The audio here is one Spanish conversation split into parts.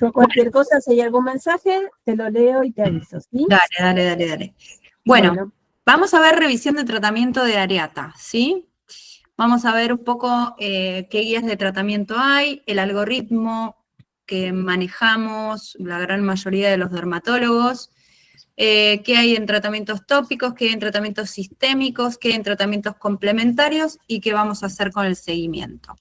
Yo cualquier cosa, si hay algún mensaje, te lo leo y te aviso, ¿sí? Dale. Bueno, vamos a ver revisión de tratamiento de Areata, ¿sí? Vamos a ver un poco qué guías de tratamiento hay, el algoritmo que manejamos la gran mayoría de los dermatólogos, qué hay en tratamientos tópicos, qué hay en tratamientos sistémicos, qué hay en tratamientos complementarios y qué vamos a hacer con el seguimiento.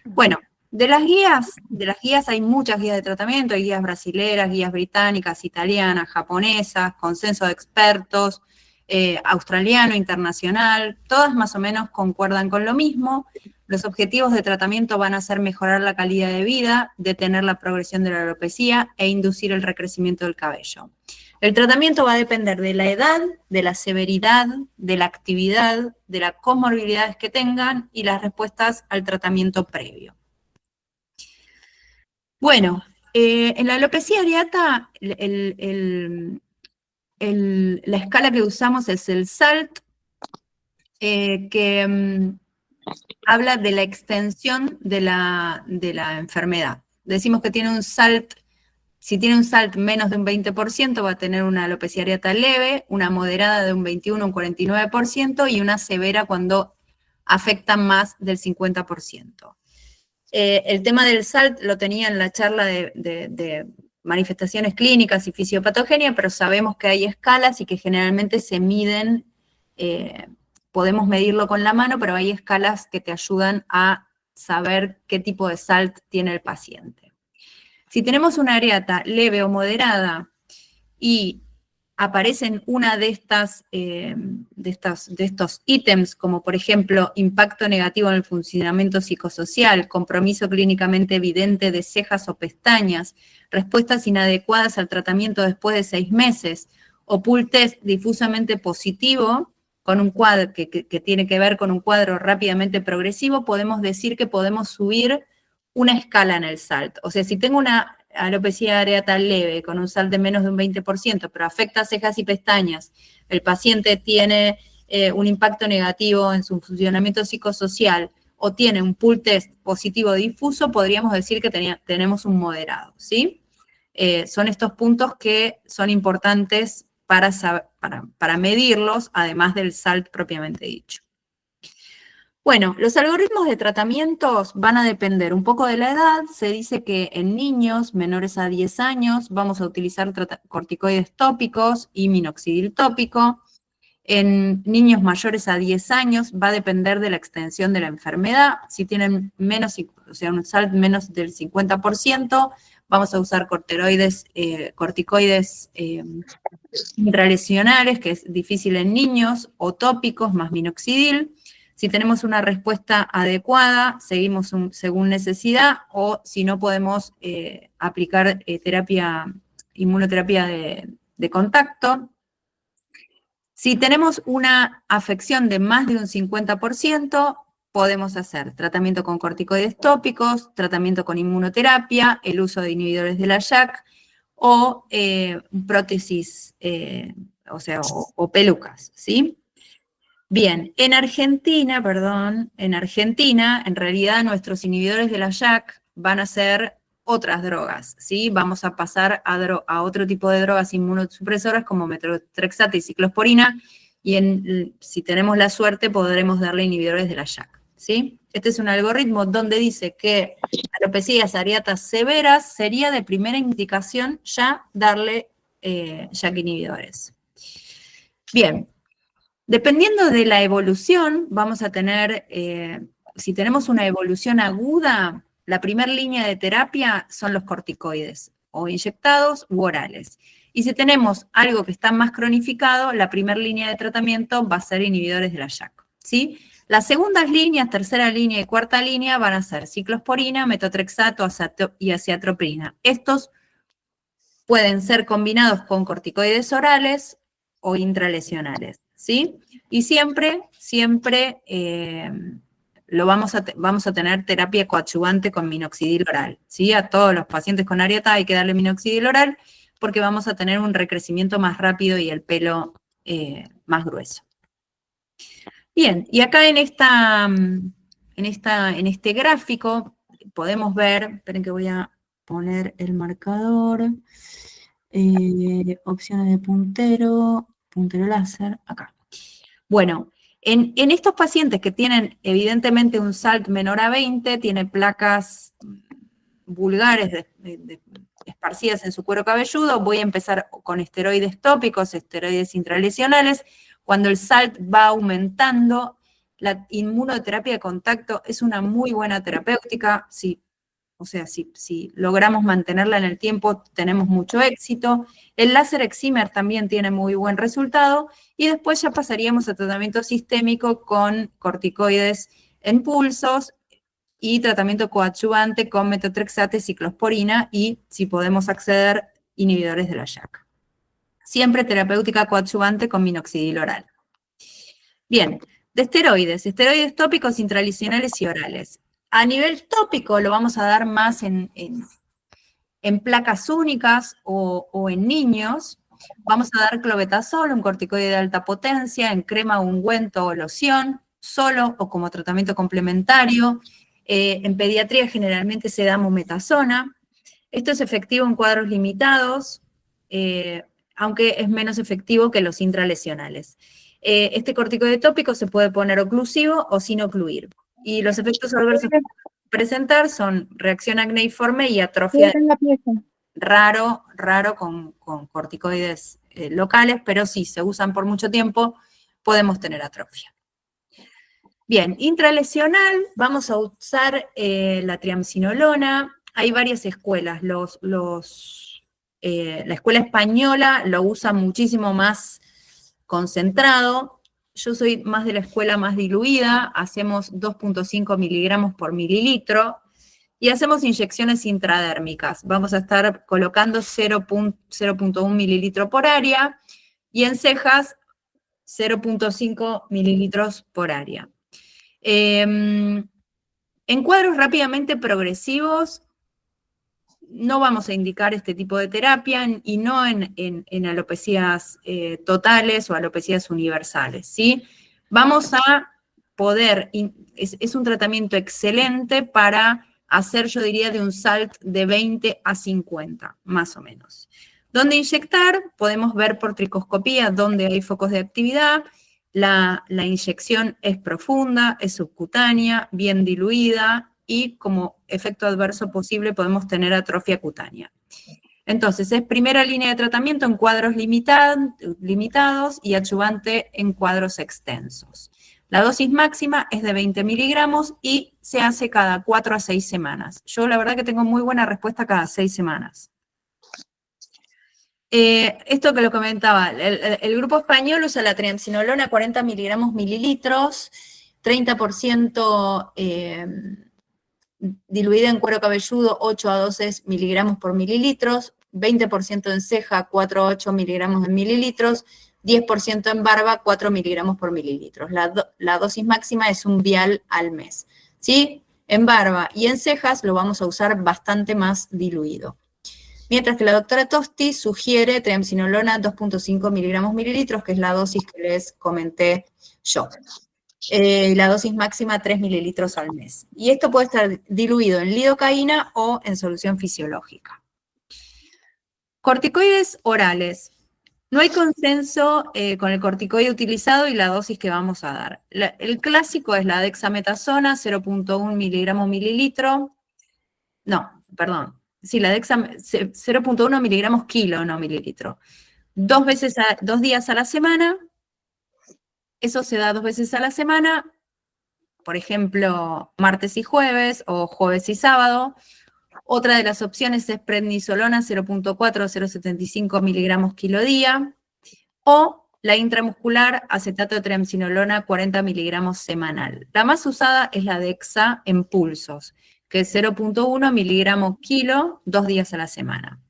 Bueno, de las guías hay muchas guías de tratamiento, hay guías brasileras, guías británicas, italianas, japonesas, consenso de expertos, australiano, internacional, todas más o menos concuerdan con lo mismo. Los objetivos de tratamiento van a ser mejorar la calidad de vida, detener la progresión de la alopecia e inducir el recrecimiento del cabello. El tratamiento va a depender de la edad, de la severidad, de la actividad, de las comorbilidades que tengan y las respuestas al tratamiento previo. Bueno, en la alopecia areata, la escala que usamos es el SALT, que habla de la extensión de la enfermedad. Decimos que tiene un SALT. Si tiene un SALT menos de un 20%, va a tener una alopecia areata leve, una moderada de un 21, un 49% y una severa cuando afecta más del 50%. El tema del SALT lo tenía en la charla de manifestaciones clínicas y fisiopatogenia, pero sabemos que hay escalas y que generalmente se miden, podemos medirlo con la mano, pero hay escalas que te ayudan a saber qué tipo de SALT tiene el paciente. Si tenemos una areata leve o moderada y aparecen una de estos ítems, como por ejemplo impacto negativo en el funcionamiento psicosocial, compromiso clínicamente evidente de cejas o pestañas, respuestas inadecuadas al tratamiento después de 6 meses, o pool test difusamente positivo, con un cuadro que tiene que ver con un cuadro rápidamente progresivo, podemos decir que podemos subir una escala en el SALT. O sea, si tengo una alopecia areata leve con un SALT de menos de un 20%, pero afecta cejas y pestañas, el paciente tiene un impacto negativo en su funcionamiento psicosocial o tiene un pool test positivo difuso, podríamos decir que tenemos un moderado, ¿sí? Son estos puntos que son importantes para medirlos, además del SALT propiamente dicho. Bueno, los algoritmos de tratamientos van a depender un poco de la edad. Se dice que en niños menores a 10 años vamos a utilizar corticoides tópicos y minoxidil tópico. En niños mayores a 10 años va a depender de la extensión de la enfermedad. Si tienen menos, o sea, un SALT menos del 50%, vamos a usar corticoides intralesionales, que es difícil en niños, o tópicos más minoxidil. Si tenemos una respuesta adecuada, seguimos según necesidad, o si no podemos aplicar inmunoterapia de contacto. Si tenemos una afección de más de un 50%, podemos hacer tratamiento con corticoides tópicos, tratamiento con inmunoterapia, el uso de inhibidores de la JAK, o prótesis, o pelucas, ¿sí? Bien, en Argentina, en realidad nuestros inhibidores de la JAK van a ser otras drogas, ¿sí? Vamos a pasar a otro tipo de drogas inmunosupresoras como metotrexato y ciclosporina, y si tenemos la suerte podremos darle inhibidores de la JAK, ¿sí? Este es un algoritmo donde dice que alopecias areatas severas sería de primera indicación ya darle JAK inhibidores. Bien. Dependiendo de la evolución, vamos a tener, si tenemos una evolución aguda, la primera línea de terapia son los corticoides, o inyectados u orales. Y si tenemos algo que está más cronificado, la primera línea de tratamiento va a ser inhibidores de la JAK, ¿sí? Las segundas líneas, tercera línea y cuarta línea van a ser ciclosporina, metotrexato y azathioprina. Estos pueden ser combinados con corticoides orales o intralesionales, ¿sí? Y siempre vamos a tener terapia coadyuvante con minoxidil oral, ¿sí? A todos los pacientes con areata hay que darle minoxidil oral porque vamos a tener un recrecimiento más rápido y el pelo más grueso. Bien, y acá en este gráfico podemos ver, esperen que voy a poner el marcador. Opciones de puntero láser, acá. Bueno, en estos pacientes que tienen evidentemente un SALT menor a 20, tiene placas vulgares esparcidas en su cuero cabelludo, voy a empezar con esteroides tópicos, esteroides intralesionales. Cuando el SALT va aumentando, la inmunoterapia de contacto es una muy buena terapéutica. Si logramos mantenerla en el tiempo, tenemos mucho éxito. El láser excimer también tiene muy buen resultado, y después ya pasaríamos a tratamiento sistémico con corticoides en pulsos y tratamiento coadyuvante con metotrexate, ciclosporina y, si podemos acceder, inhibidores de la JAK. Siempre terapéutica coadyuvante con minoxidil oral. Bien, de esteroides tópicos, intralesionales y orales. A nivel tópico lo vamos a dar más en placas únicas o en niños. Vamos a dar clobetasol, un corticoide de alta potencia, en crema, ungüento o loción, solo o como tratamiento complementario. En pediatría generalmente se da mometasona. Esto es efectivo en cuadros limitados, aunque es menos efectivo que los intralesionales. Este corticoide tópico se puede poner oclusivo o sin ocluir. Y los efectos adversos que presentar son reacción acneiforme y atrofia raro con corticoides locales, pero si se usan por mucho tiempo, podemos tener atrofia. Bien, intralesional, vamos a usar la triamcinolona. Hay varias escuelas. La escuela española lo usa muchísimo más concentrado. Yo soy más de la escuela más diluida, hacemos 2.5 miligramos por mililitro y hacemos inyecciones intradérmicas. Vamos a estar colocando 0.1 mililitro por área y en cejas 0.5 mililitros por área. En cuadros rápidamente progresivos, no vamos a indicar este tipo de terapia y no en alopecias totales o alopecias universales, ¿sí? Vamos a poder, es un tratamiento excelente para hacer, yo diría, de un SALT de 20 a 50, más o menos. ¿Dónde inyectar? Podemos ver por tricoscopía dónde hay focos de actividad. La inyección es profunda, es subcutánea, bien diluida, y como efecto adverso posible podemos tener atrofia cutánea. Entonces, es primera línea de tratamiento en cuadros limitados y adyuvante en cuadros extensos. La dosis máxima es de 20 miligramos y se hace cada 4 a 6 semanas. Yo la verdad que tengo muy buena respuesta cada 6 semanas. Esto que lo comentaba, el grupo español usa la triamcinolona 40 miligramos mililitros, 30% diluida en cuero cabelludo, 8 a 12 miligramos por mililitros, 20% en ceja, 4 a 8 miligramos en mililitros, 10% en barba, 4 miligramos por mililitros. La dosis máxima es un vial al mes, ¿sí? En barba y en cejas lo vamos a usar bastante más diluido. Mientras que la doctora Tosti sugiere triamcinolona 2.5 miligramos mililitros, que es la dosis que les comenté yo. La dosis máxima 3 mililitros al mes. Y esto puede estar diluido en lidocaína o en solución fisiológica. Corticoides orales. No hay consenso con el corticoide utilizado y la dosis que vamos a dar. El clásico es la dexametasona, 0.1 miligramo mililitro. No, perdón. Sí, la 0.1 miligramos kilo, no mililitro. 2 días a la semana. Eso se da 2 veces a la semana, por ejemplo, martes y jueves, o jueves y sábado. Otra de las opciones es prednisolona 0.4 o 0.75 miligramos kilo día, o la intramuscular acetato de triamcinolona 40 miligramos semanal. La más usada es la dexa en pulsos, que es 0.1 miligramos kilo, 2 días a la semana.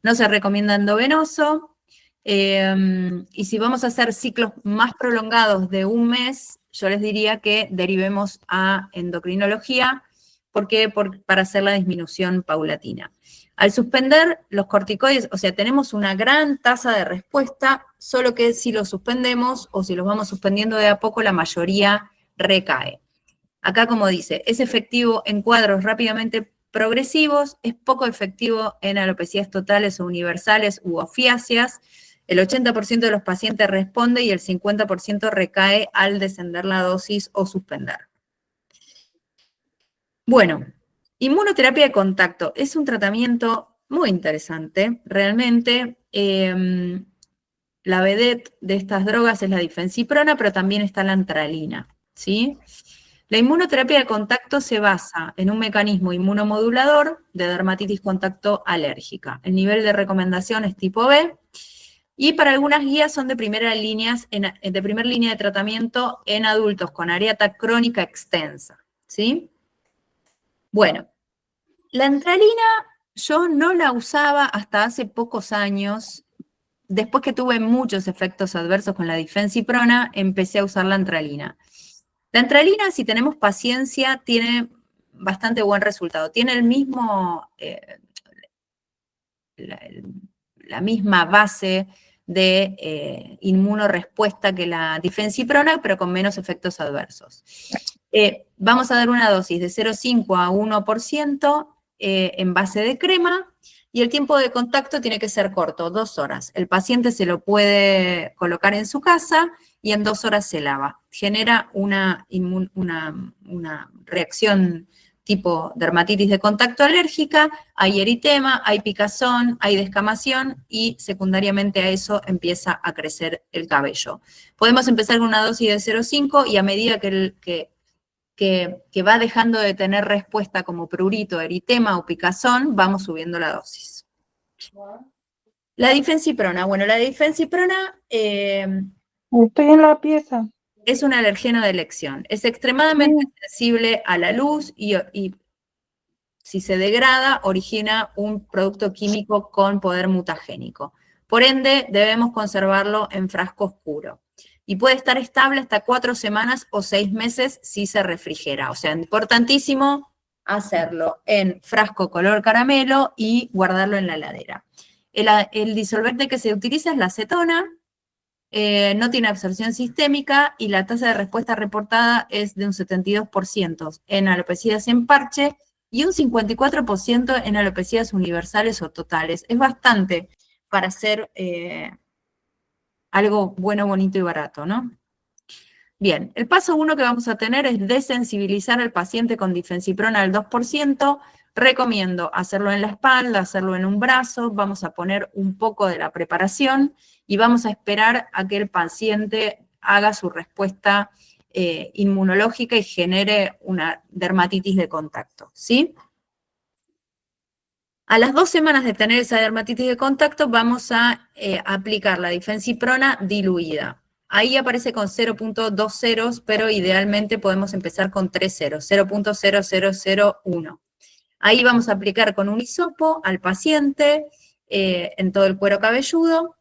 No se recomienda endovenoso. Y si vamos a hacer ciclos más prolongados de un mes, yo les diría que derivemos a endocrinología, porque para hacer la disminución paulatina. Al suspender los corticoides, o sea, tenemos una gran tasa de respuesta, solo que si los suspendemos o si los vamos suspendiendo de a poco, la mayoría recae. Acá, como dice, es efectivo en cuadros rápidamente progresivos, es poco efectivo en alopecias totales o universales u ofiáceas. El 80% de los pacientes responde y el 50% recae al descender la dosis o suspender. Bueno, inmunoterapia de contacto es un tratamiento muy interesante, realmente. La vedette de estas drogas es la difensiprona, pero también está la antralina, ¿sí? La inmunoterapia de contacto se basa en un mecanismo inmunomodulador de dermatitis contacto alérgica. El nivel de recomendación es tipo B, y para algunas guías son de primera línea de tratamiento en adultos con areata crónica extensa, ¿sí? Bueno, la antralina yo no la usaba hasta hace pocos años. Después que tuve muchos efectos adversos con la difensiprona, empecé a usar la antralina. La antralina, si tenemos paciencia, tiene bastante buen resultado. Tiene el mismo, la misma base de inmunorespuesta que la difensiprona, pero con menos efectos adversos. Vamos a dar una dosis de 0,5 a 1% en base de crema, y el tiempo de contacto tiene que ser corto, 2 horas. El paciente se lo puede colocar en su casa y en 2 horas se lava. Genera una reacción tipo dermatitis de contacto alérgica, hay eritema, hay picazón, hay descamación y secundariamente a eso empieza a crecer el cabello. Podemos empezar con una dosis de 0,5 y a medida que va dejando de tener respuesta como prurito, eritema o picazón, vamos subiendo la dosis. La difensiprona. Bueno, la difensiprona Estoy en la pieza. es un alergeno de elección. Es extremadamente sensible a la luz y si se degrada, origina un producto químico con poder mutagénico. Por ende, debemos conservarlo en frasco oscuro. Y puede estar estable hasta 4 semanas o 6 meses si se refrigera. O sea, importantísimo hacerlo en frasco color caramelo y guardarlo en la heladera. El disolvente que se utiliza es la acetona, no tiene absorción sistémica y la tasa de respuesta reportada es de un 72% en alopecias en parche y un 54% en alopecias universales o totales. Es bastante para hacer algo bueno, bonito y barato, ¿no? Bien, el paso 1 que vamos a tener es desensibilizar al paciente con difensiprona al 2%. Recomiendo hacerlo en la espalda, hacerlo en un brazo. Vamos a poner un poco de la preparación y vamos a esperar a que el paciente haga su respuesta inmunológica y genere una dermatitis de contacto, ¿sí? A las 2 semanas de tener esa dermatitis de contacto, vamos a aplicar la difensiprona diluida. Ahí aparece con 0.2 ceros, pero idealmente podemos empezar con 3 ceros, 0.0001. Ahí vamos a aplicar con un hisopo al paciente en todo el cuero cabelludo.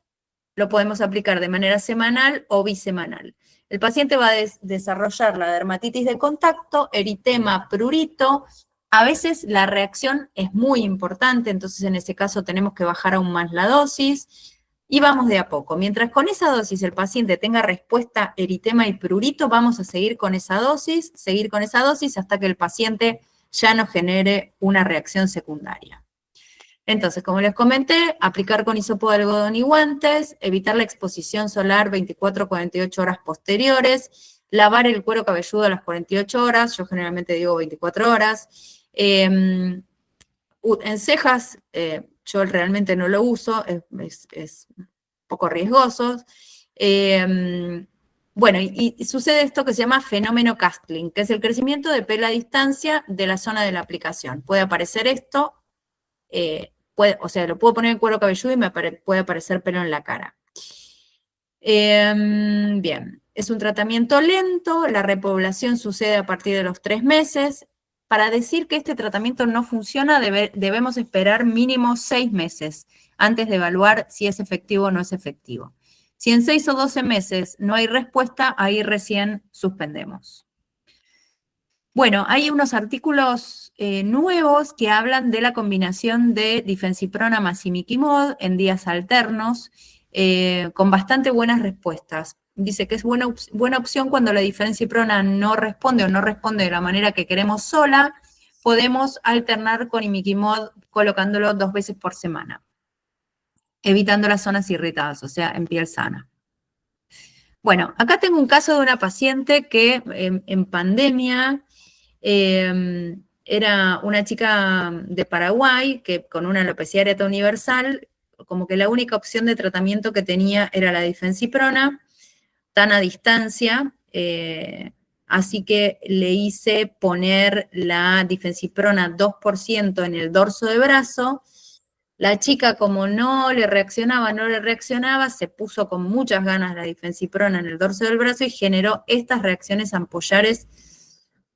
Lo podemos aplicar de manera semanal o bisemanal. El paciente va a desarrollar la dermatitis de contacto, eritema, prurito. A veces la reacción es muy importante, entonces en ese caso tenemos que bajar aún más la dosis. Y vamos de a poco. Mientras con esa dosis el paciente tenga respuesta eritema y prurito, vamos a seguir con esa dosis hasta que el paciente ya no genere una reacción secundaria. Entonces, como les comenté, aplicar con hisopo de algodón y guantes, evitar la exposición solar 24 a 48 horas posteriores, lavar el cuero cabelludo a las 48 horas, yo generalmente digo 24 horas. En cejas, yo realmente no lo uso, es un poco riesgoso. Bueno, y sucede esto que se llama fenómeno castling, que es el crecimiento de pelo a distancia de la zona de la aplicación. Puede aparecer esto, o sea, lo puedo poner en cuero cabelludo y me puede aparecer pelo en la cara. Bien, es un tratamiento lento, la repoblación sucede a partir de los 3 meses. Para decir que este tratamiento no funciona, debemos esperar mínimo 6 meses antes de evaluar si es efectivo o no es efectivo. Si en 6 o 12 meses no hay respuesta, ahí recién suspendemos. Bueno, hay unos artículos nuevos que hablan de la combinación de difensiprona más imiquimod en días alternos, con bastante buenas respuestas. Dice que es buena opción cuando la difensiprona no responde o no responde de la manera que queremos sola, podemos alternar con imiquimod colocándolo 2 veces por semana, evitando las zonas irritadas, o sea, en piel sana. Bueno, acá tengo un caso de una paciente que en pandemia era una chica de Paraguay que con una alopecia areata universal, como que la única opción de tratamiento que tenía era la difensiprona, tan a distancia, así que le hice poner la difensiprona 2% en el dorso de brazo. La chica, como no le reaccionaba, se puso con muchas ganas la difensiprona en el dorso del brazo y generó estas reacciones ampollares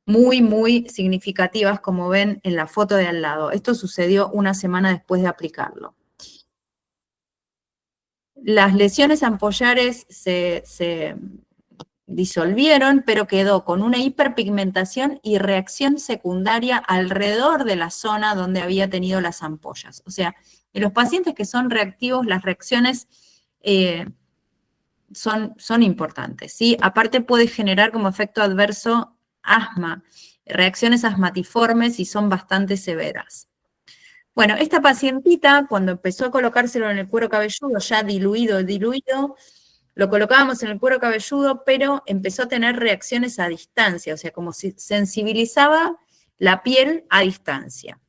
muy, muy significativas, como ven en la foto de al lado. Esto sucedió una semana después de aplicarlo. Las lesiones ampollares se disolvieron, pero quedó con una hiperpigmentación y reacción secundaria alrededor de la zona donde había tenido las ampollas. O sea, en los pacientes que son reactivos, las reacciones son importantes, ¿sí? Aparte puede generar como efecto adverso asma, reacciones asmatiformes y son bastante severas. Bueno, esta pacientita, cuando empezó a colocárselo en el cuero cabelludo, ya diluido, lo colocábamos en el cuero cabelludo, pero empezó a tener reacciones a distancia, o sea, como si sensibilizaba la piel a distancia.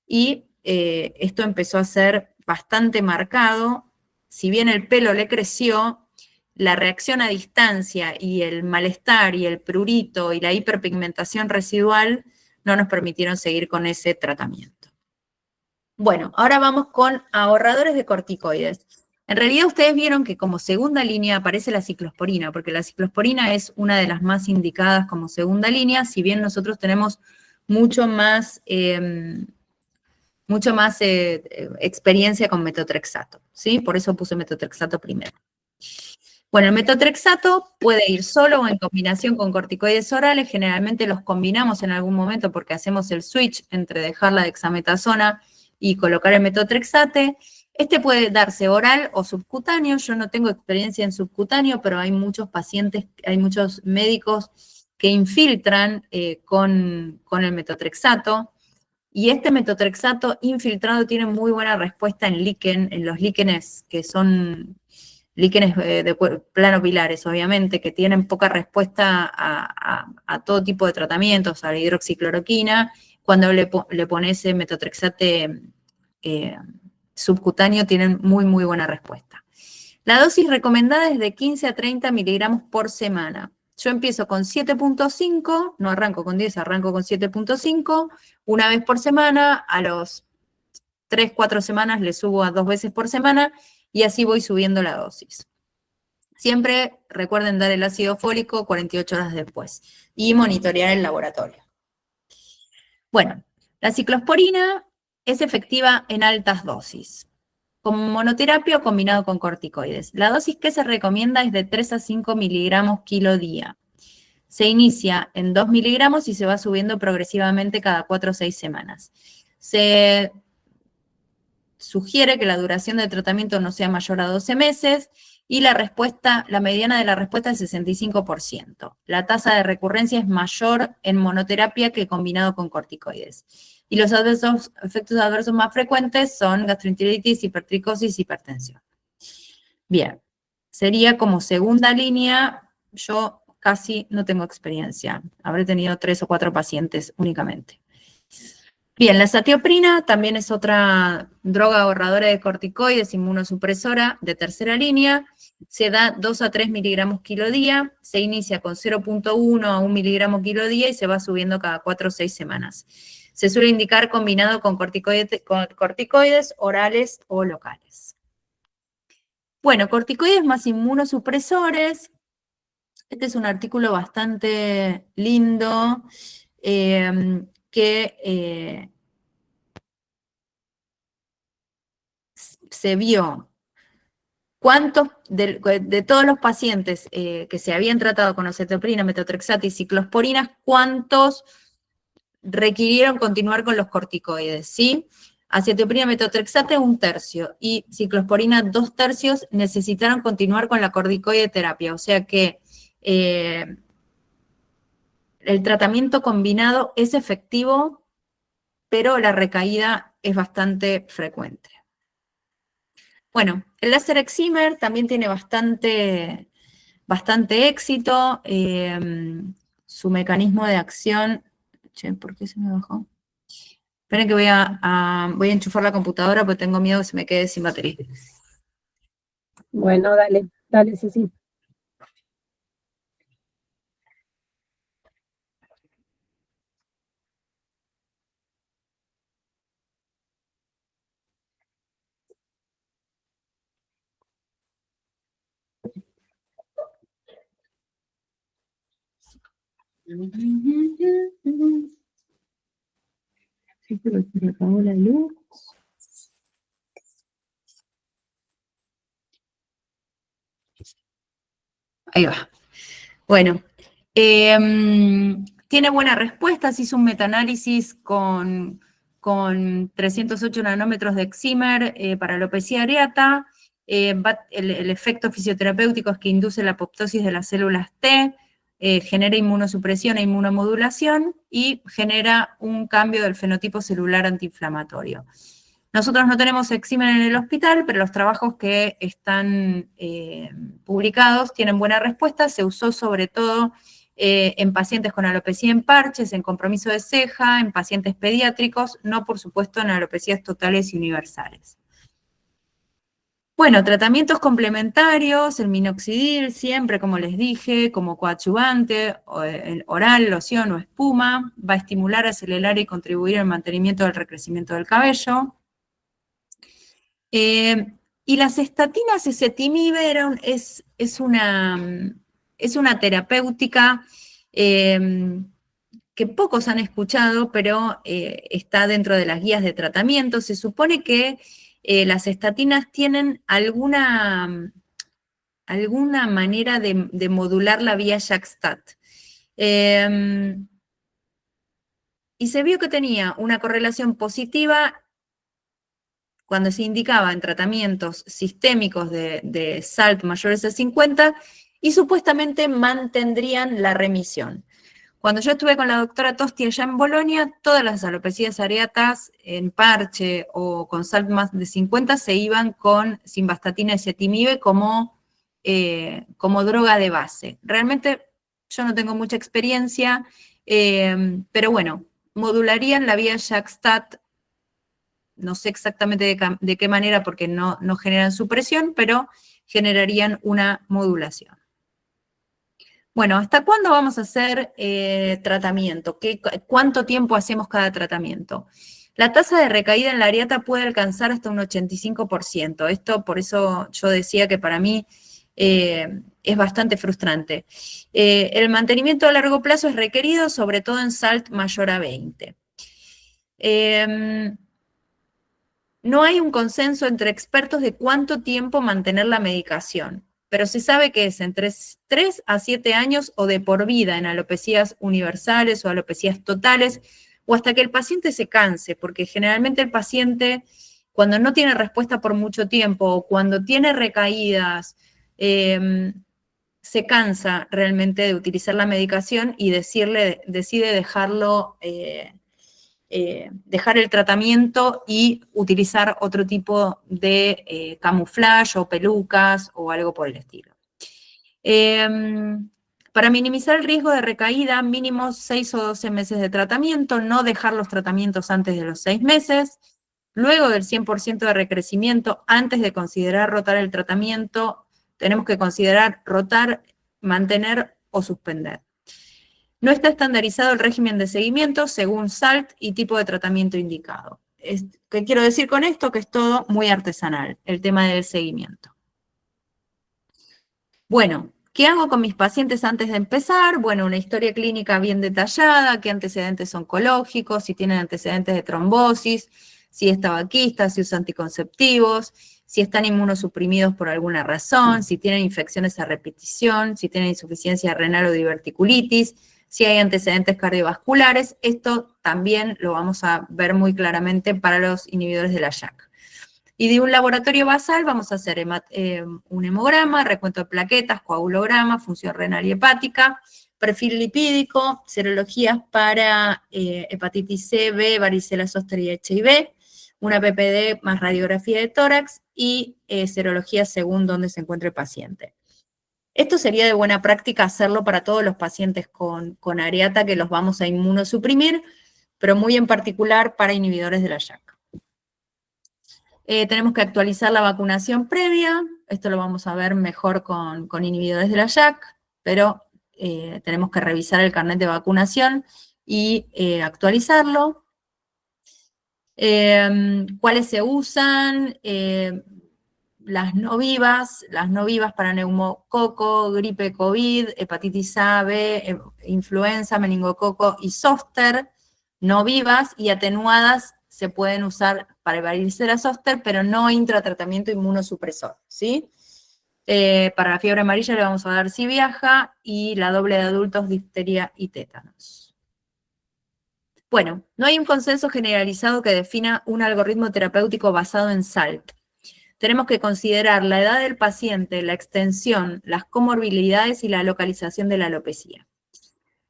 Y esto empezó a ser bastante marcado. Si bien el pelo le creció, la reacción a distancia y el malestar y el prurito y la hiperpigmentación residual no nos permitieron seguir con ese tratamiento. Bueno, ahora vamos con ahorradores de corticoides. En realidad ustedes vieron que como segunda línea aparece la ciclosporina, porque la ciclosporina es una de las más indicadas como segunda línea, si bien nosotros tenemos mucho más experiencia con metotrexato, ¿sí? Por eso puse metotrexato primero. Bueno, el metotrexato puede ir solo o en combinación con corticoides orales, generalmente los combinamos en algún momento porque hacemos el switch entre dejar la dexametasona y colocar el metotrexate. Este puede darse oral o subcutáneo. Yo no tengo experiencia en subcutáneo, pero hay muchos pacientes, hay muchos médicos que infiltran con el metotrexato. Y este metotrexato infiltrado tiene muy buena respuesta en los líquenes, que son líquenes de plano pilares, obviamente, que tienen poca respuesta a todo tipo de tratamientos, a la hidroxicloroquina. Cuando le pones metotrexate subcutáneo, tienen muy, muy buena respuesta. La dosis recomendada es de 15 a 30 miligramos por semana. Yo empiezo con 7.5, no arranco con 10, arranco con 7.5, una vez por semana, a los 3, 4 semanas le subo a 2 veces por semana y así voy subiendo la dosis. Siempre recuerden dar el ácido fólico 48 horas después y monitorear el laboratorio. Bueno, la ciclosporina es efectiva en altas dosis, como monoterapia o combinado con corticoides. La dosis que se recomienda es de 3 a 5 miligramos kilo día. Se inicia en 2 miligramos y se va subiendo progresivamente cada 4 o 6 semanas. Se sugiere que la duración del tratamiento no sea mayor a 12 meses y la mediana de la respuesta es 65%. La tasa de recurrencia es mayor en monoterapia que combinado con corticoides. Y los efectos adversos más frecuentes son gastroenteritis, hipertricosis, hipertensión. Bien, sería como segunda línea. Yo casi no tengo experiencia. Habré tenido 3 o 4 pacientes únicamente. Bien, la satioprina también es otra droga ahorradora de corticoides, inmunosupresora de tercera línea. Se da 2 a 3 miligramos kilo día. Se inicia con 0.1 a 1 miligramo kilo día y se va subiendo cada 4 o 6 semanas. Se suele indicar combinado con corticoides orales o locales. Bueno, corticoides más inmunosupresores. Este es un artículo bastante lindo que se vio cuántos de todos los pacientes que se habían tratado con acetoprina, metotrexate y ciclosporina, cuántos requirieron continuar con los corticoides, ¿sí? Acetoprina, metotrexate 1/3 y ciclosporina 2/3 necesitaron continuar con la corticoide terapia, o sea que el tratamiento combinado es efectivo pero la recaída es bastante frecuente. Bueno, el láser excimer también tiene bastante éxito. Su mecanismo de acción... Che, ¿por qué se me bajó? Esperen que voy a enchufar la computadora porque tengo miedo que se me quede sin batería. Bueno, dale, sí. Sí, pero se me apagó la luz. Ahí va. Bueno, tiene buena respuesta, se hizo un metaanálisis con 308 nanómetros de excimer para alopecia areata. El efecto fisioterapéutico es que induce la apoptosis de las células T, genera inmunosupresión e inmunomodulación y genera un cambio del fenotipo celular antiinflamatorio. Nosotros no tenemos excimer en el hospital, pero los trabajos que están publicados tienen buena respuesta. Se usó sobre todo en pacientes con alopecia en parches, en compromiso de ceja, en pacientes pediátricos, no por supuesto en alopecias totales y universales. Bueno, tratamientos complementarios, el minoxidil siempre, como les dije, como coadyuvante, oral, loción o espuma, va a estimular, acelerar y contribuir al mantenimiento del recrecimiento del cabello. Y las estatinas ezetimibe es una terapéutica que pocos han escuchado, pero está dentro de las guías de tratamiento. Se supone que las estatinas tienen alguna manera de modular la vía JAK-STAT. Y se vio que tenía una correlación positiva cuando se indicaba en tratamientos sistémicos de SALT mayores a 50 y supuestamente mantendrían la remisión. Cuando yo estuve con la doctora Tosti allá en Bolonia, todas las alopecias areatas en parche o con SALT más de 50 se iban con simvastatina ezetimibe como droga de base. Realmente yo no tengo mucha experiencia, pero bueno, modularían la vía JAK-STAT. No sé exactamente de qué manera porque no generan supresión, pero generarían una modulación. Bueno, ¿hasta cuándo vamos a hacer tratamiento? ¿Cuánto tiempo hacemos cada tratamiento? La tasa de recaída en la areata puede alcanzar hasta un 85%. Esto, por eso yo decía que para mí es bastante frustrante. El mantenimiento a largo plazo es requerido, sobre todo en SALT mayor a 20. No hay un consenso entre expertos de cuánto tiempo mantener la medicación, pero se sabe que es entre 3 a 7 años o de por vida en alopecias universales o alopecias totales, o hasta que el paciente se canse, porque generalmente el paciente, cuando no tiene respuesta por mucho tiempo o cuando tiene recaídas, se cansa realmente de utilizar la medicación y decide dejarlo. Dejar el tratamiento y utilizar otro tipo de camuflaje o pelucas o algo por el estilo. Para minimizar el riesgo de recaída, mínimo 6 o 12 meses de tratamiento, no dejar los tratamientos antes de los 6 meses, luego del 100% de recrecimiento, antes de considerar rotar el tratamiento, tenemos que considerar rotar, mantener o suspender. No está estandarizado el régimen de seguimiento según SALT y tipo de tratamiento indicado. ¿Qué quiero decir con esto? Que es todo muy artesanal, el tema del seguimiento. Bueno, ¿qué hago con mis pacientes antes de empezar? Bueno, una historia clínica bien detallada, qué antecedentes oncológicos, si tienen antecedentes de trombosis, si es tabaquista, si usa anticonceptivos, si están inmunosuprimidos por alguna razón, si tienen infecciones a repetición, si tienen insuficiencia renal o diverticulitis, si hay antecedentes cardiovasculares. Esto también lo vamos a ver muy claramente para los inhibidores de la JAK. Y de un laboratorio basal vamos a hacer un hemograma, recuento de plaquetas, coagulograma, función renal y hepática, perfil lipídico, serologías para hepatitis C, B, varicela zoster y HIV, una PPD más radiografía de tórax y serología según dónde se encuentre el paciente. Esto sería de buena práctica hacerlo para todos los pacientes con AREATA que los vamos a inmunosuprimir, pero muy en particular para inhibidores de la JAK. Tenemos que actualizar la vacunación previa, esto lo vamos a ver mejor con inhibidores de la JAK, pero tenemos que revisar el carnet de vacunación y actualizarlo. ¿Cuáles se usan? Las no vivas para neumococo, gripe COVID, hepatitis A, B, influenza, meningococo y zóster, no vivas y atenuadas se pueden usar para varicela zóster, pero no intratratamiento inmunosupresor, ¿sí? Para la fiebre amarilla le vamos a dar Civiaja y la doble de adultos, difteria y tétanos. Bueno, no hay un consenso generalizado que defina un algoritmo terapéutico basado en SALT. Tenemos que considerar la edad del paciente, la extensión, las comorbilidades y la localización de la alopecia.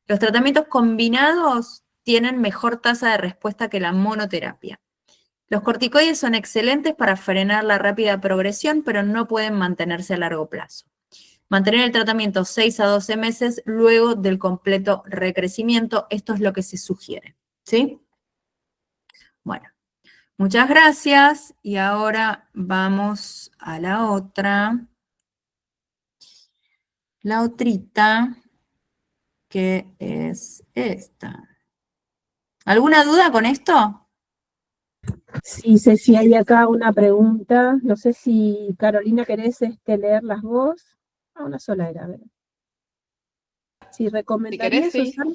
Los tratamientos combinados tienen mejor tasa de respuesta que la monoterapia. Los corticoides son excelentes para frenar la rápida progresión, pero no pueden mantenerse a largo plazo. Mantener el tratamiento 6 a 12 meses luego del completo recrecimiento, esto es lo que se sugiere, ¿sí? Bueno. Muchas gracias, y ahora vamos a la otra. La otrita, que es esta. ¿Alguna duda con esto? Sí, Ceci, hay acá una pregunta. No sé si, Carolina, querés leerlas vos. Una sola era, a ver. Si recomendarías sí. usar...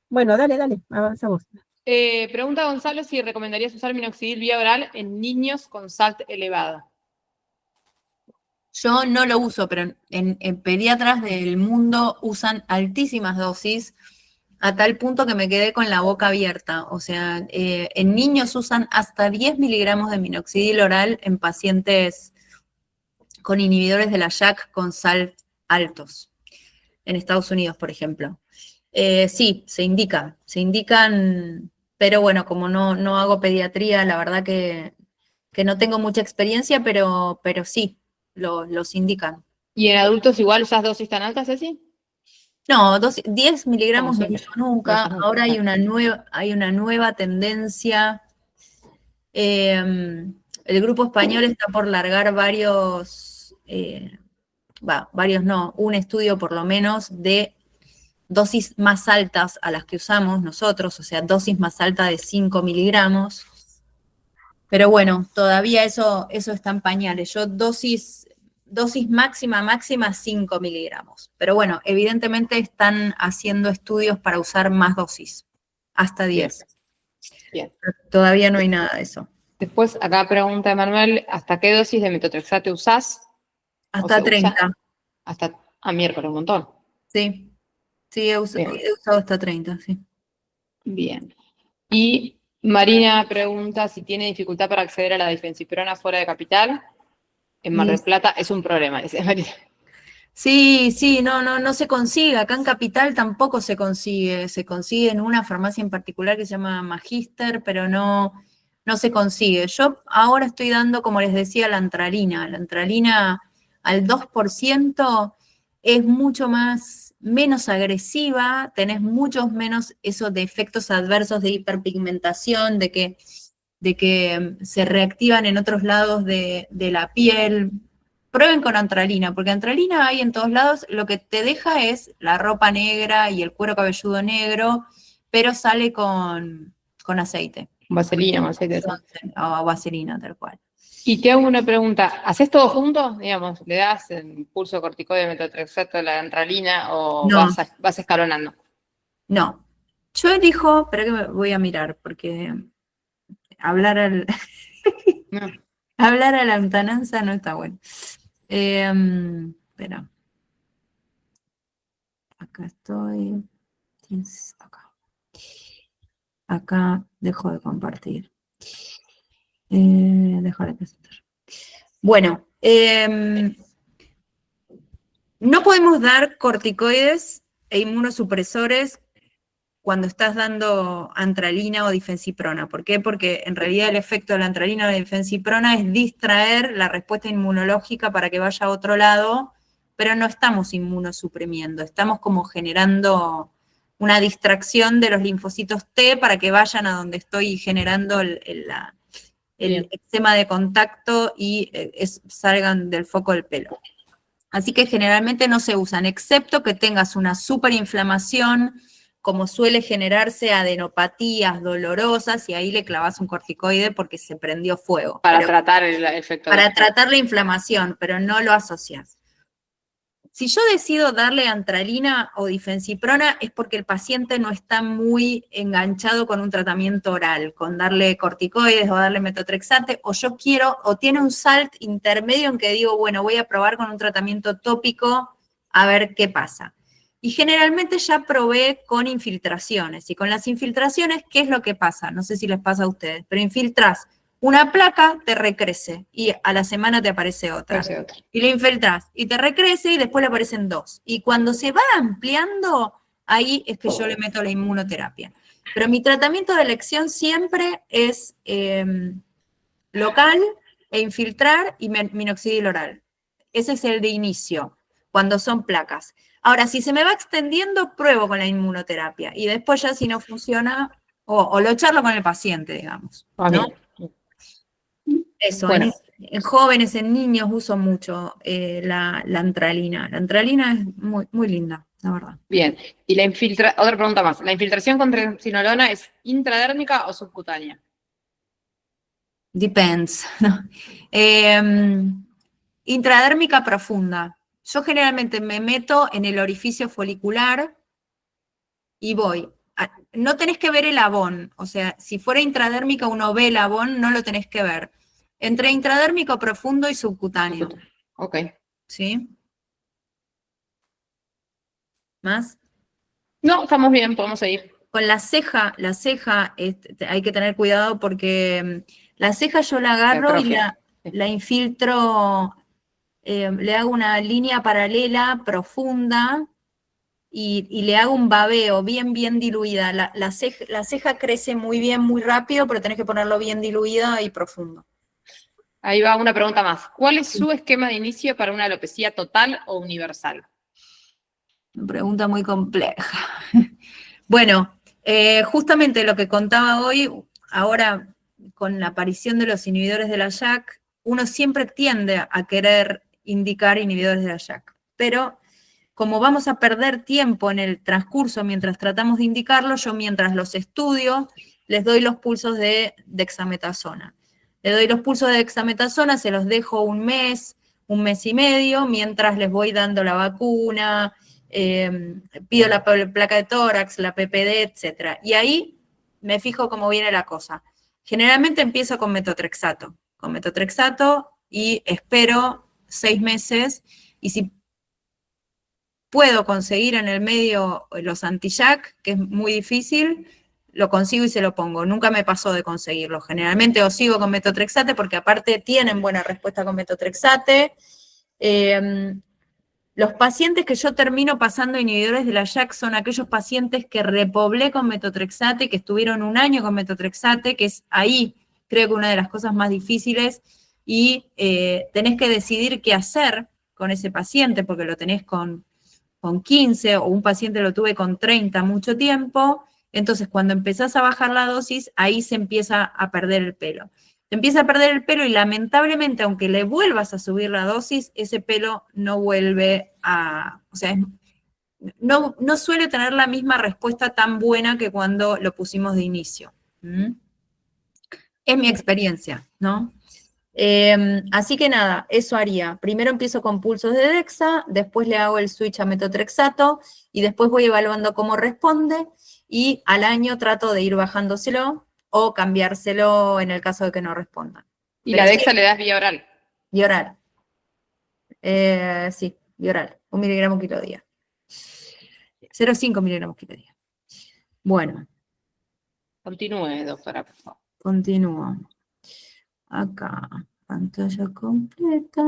bueno, dale, avanza vos. Pregunta Gonzalo si recomendarías usar minoxidil vía oral en niños con SALT elevada. Yo no lo uso, pero en pediatras del mundo usan altísimas dosis, a tal punto que me quedé con la boca abierta. O sea, en niños usan hasta 10 miligramos de minoxidil oral en pacientes con inhibidores de la JAK con SALT altos. En Estados Unidos, por ejemplo. Sí, se indican, pero bueno, como no hago pediatría, la verdad que no tengo mucha experiencia, pero sí, los indican. ¿Y en adultos igual usas dosis tan altas, Ceci? No, 10 miligramos no Como uso nunca. siempre. Ahora hay una nueva tendencia. El grupo español está por largar un estudio por lo menos de dosis más altas a las que usamos nosotros, o sea, dosis más alta de 5 miligramos. Pero bueno, todavía eso está en pañales. Yo dosis máxima 5 miligramos. Pero bueno, evidentemente están haciendo estudios para usar más dosis, hasta 10. Bien. Todavía no hay nada de eso. Después, acá pregunta Manuel, ¿hasta qué dosis de metotrexato usás? Hasta 30. Hasta miércoles, un montón. Sí, he usado hasta 30, sí. Bien. Y Marina pregunta si tiene dificultad para acceder a la difensiprona fuera de Capital. En Mar del Plata es un problema, dice Marina. Sí, no se consigue. Acá en Capital tampoco se consigue. Se consigue en una farmacia en particular que se llama Magister, pero no se consigue. Yo ahora estoy dando, como les decía, la antralina. La antralina al 2% es mucho menos agresiva, tenés muchos menos esos de efectos adversos de hiperpigmentación, de que se reactivan en otros lados de la piel. Prueben con antralina, porque antralina hay en todos lados, lo que te deja es la ropa negra y el cuero cabelludo negro, pero sale con aceite. Vaselina, aceite. O vaselina, tal cual. Y te hago una pregunta, ¿haces todo junto? Digamos, ¿le das el pulso corticoide, metotrexato, la antralina o No. vas escalonando? No. Yo elijo, espera que me voy a mirar, porque hablar a la lontananza no está bueno. Espera. Acá estoy. Acá dejo de compartir. Dejo de presentar. Bueno, no podemos dar corticoides e inmunosupresores cuando estás dando antralina o difensiprona. ¿Por qué? Porque en realidad el efecto de la antralina o la difensiprona es distraer la respuesta inmunológica para que vaya a otro lado, pero no estamos inmunosuprimiendo, estamos como generando una distracción de los linfocitos T para que vayan a donde estoy generando el Bien. eczema de contacto y salgan del foco del pelo. Así que generalmente no se usan, excepto que tengas una superinflamación, como suele generarse adenopatías dolorosas, y ahí le clavas un corticoide porque se prendió fuego. Para Pero tratar el efecto. para tratar la inflamación, pero no lo asocias. Si yo decido darle antralina o difensiprona es porque el paciente no está muy enganchado con un tratamiento oral, con darle corticoides o darle metotrexate, o yo quiero, o tiene un SALT intermedio en que digo, bueno, voy a probar con un tratamiento tópico a ver qué pasa. Y generalmente ya probé con infiltraciones, y con las infiltraciones, ¿qué es lo que pasa? No sé si les pasa a ustedes, pero infiltras una placa, te recrece, y a la semana te aparece otra. Y lo infiltrás, y te recrece, y después le aparecen 2. Y cuando se va ampliando, ahí es que yo le meto la inmunoterapia. Pero mi tratamiento de elección siempre es local e infiltrar y minoxidil oral. Ese es el de inicio, cuando son placas. Ahora, si se me va extendiendo, pruebo con la inmunoterapia. Y después ya si no funciona, o lo charlo con el paciente, digamos. ¿no? Eso, Bueno. en jóvenes, en niños uso mucho la antralina. La antralina es muy, muy linda, la verdad. Bien. Y otra pregunta más. ¿La infiltración con triamcinolona es intradérmica o subcutánea? Depends. ¿no? Intradérmica profunda. Yo generalmente me meto en el orificio folicular y voy. No tenés que ver el abón. O sea, si fuera intradérmica uno ve el abón, no lo tenés que ver. Entre intradérmico profundo y subcutáneo. Ok. ¿Sí? ¿Más? No, estamos bien, podemos seguir. Con la ceja hay que tener cuidado porque la ceja yo la agarro y la infiltro, le hago una línea paralela profunda y le hago un babeo bien diluida. La ceja crece muy bien, muy rápido, pero tenés que ponerlo bien diluida y profundo. Ahí va una pregunta más. ¿Cuál es su esquema de inicio para una alopecia total o universal? Una pregunta muy compleja. Bueno, justamente lo que contaba hoy, ahora con la aparición de los inhibidores de la JAK, uno siempre tiende a querer indicar inhibidores de la JAK, pero como vamos a perder tiempo en el transcurso mientras tratamos de indicarlo, yo mientras los estudio, les doy los pulsos de dexametasona. Le doy los pulsos de dexametasona, se los dejo un mes y medio, mientras les voy dando la vacuna, pido la placa de tórax, la PPD, etc. Y ahí me fijo cómo viene la cosa. Generalmente empiezo con metotrexato y espero 6 meses, y si puedo conseguir en el medio los anti-JAK, que es muy difícil, lo consigo y se lo pongo. Nunca me pasó de conseguirlo. Generalmente o sigo con metotrexate, porque aparte tienen buena respuesta con metotrexate. Los pacientes que yo termino pasando inhibidores de la JAK son aquellos pacientes que repoblé con metotrexate, que estuvieron un año con metotrexate, que es ahí, creo que una de las cosas más difíciles, y tenés que decidir qué hacer con ese paciente, porque lo tenés con 15, o un paciente lo tuve con 30 mucho tiempo. Entonces, cuando empezás a bajar la dosis, ahí se empieza a perder el pelo. Se empieza a perder el pelo y lamentablemente, aunque le vuelvas a subir la dosis, ese pelo no vuelve a, o sea, no suele tener la misma respuesta tan buena que cuando lo pusimos de inicio. Es mi experiencia, ¿no? Así que nada, eso haría. Primero empiezo con pulsos de Dexa, después le hago el switch a metotrexato y después voy evaluando cómo responde, y al año trato de ir bajándoselo o cambiárselo en el caso de que no responda. ¿Y Pero la sí, Dexa le das vía oral? vía oral. Sí, vía oral. 1 miligramo kilo día. 0,5 miligramos kilo día. Bueno. Continúe, doctora, por favor. Continúo. Acá, pantalla completa.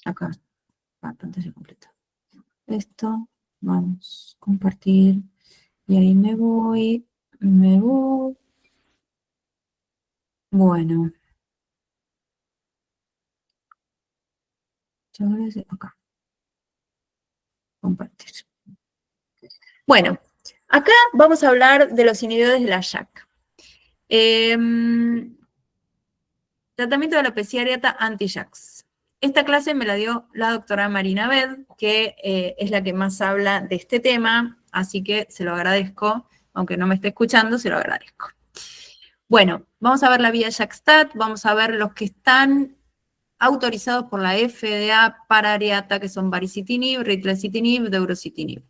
Acá, pantalla completa. esto, vamos, compartir, y ahí me voy, bueno. Acá, compartir. Bueno, acá vamos a hablar de los inhibidores de la JAK. Tratamiento de alopecia areata anti-JAKs. Esta clase me la dio la doctora Marina Bed, que es la que más habla de este tema, así que se lo agradezco, aunque no me esté escuchando, se lo agradezco. Bueno, vamos a ver la vía JAK-STAT, vamos a ver los que están autorizados por la FDA para areata, que son baricitinib, ritlecitinib, deurucitinib.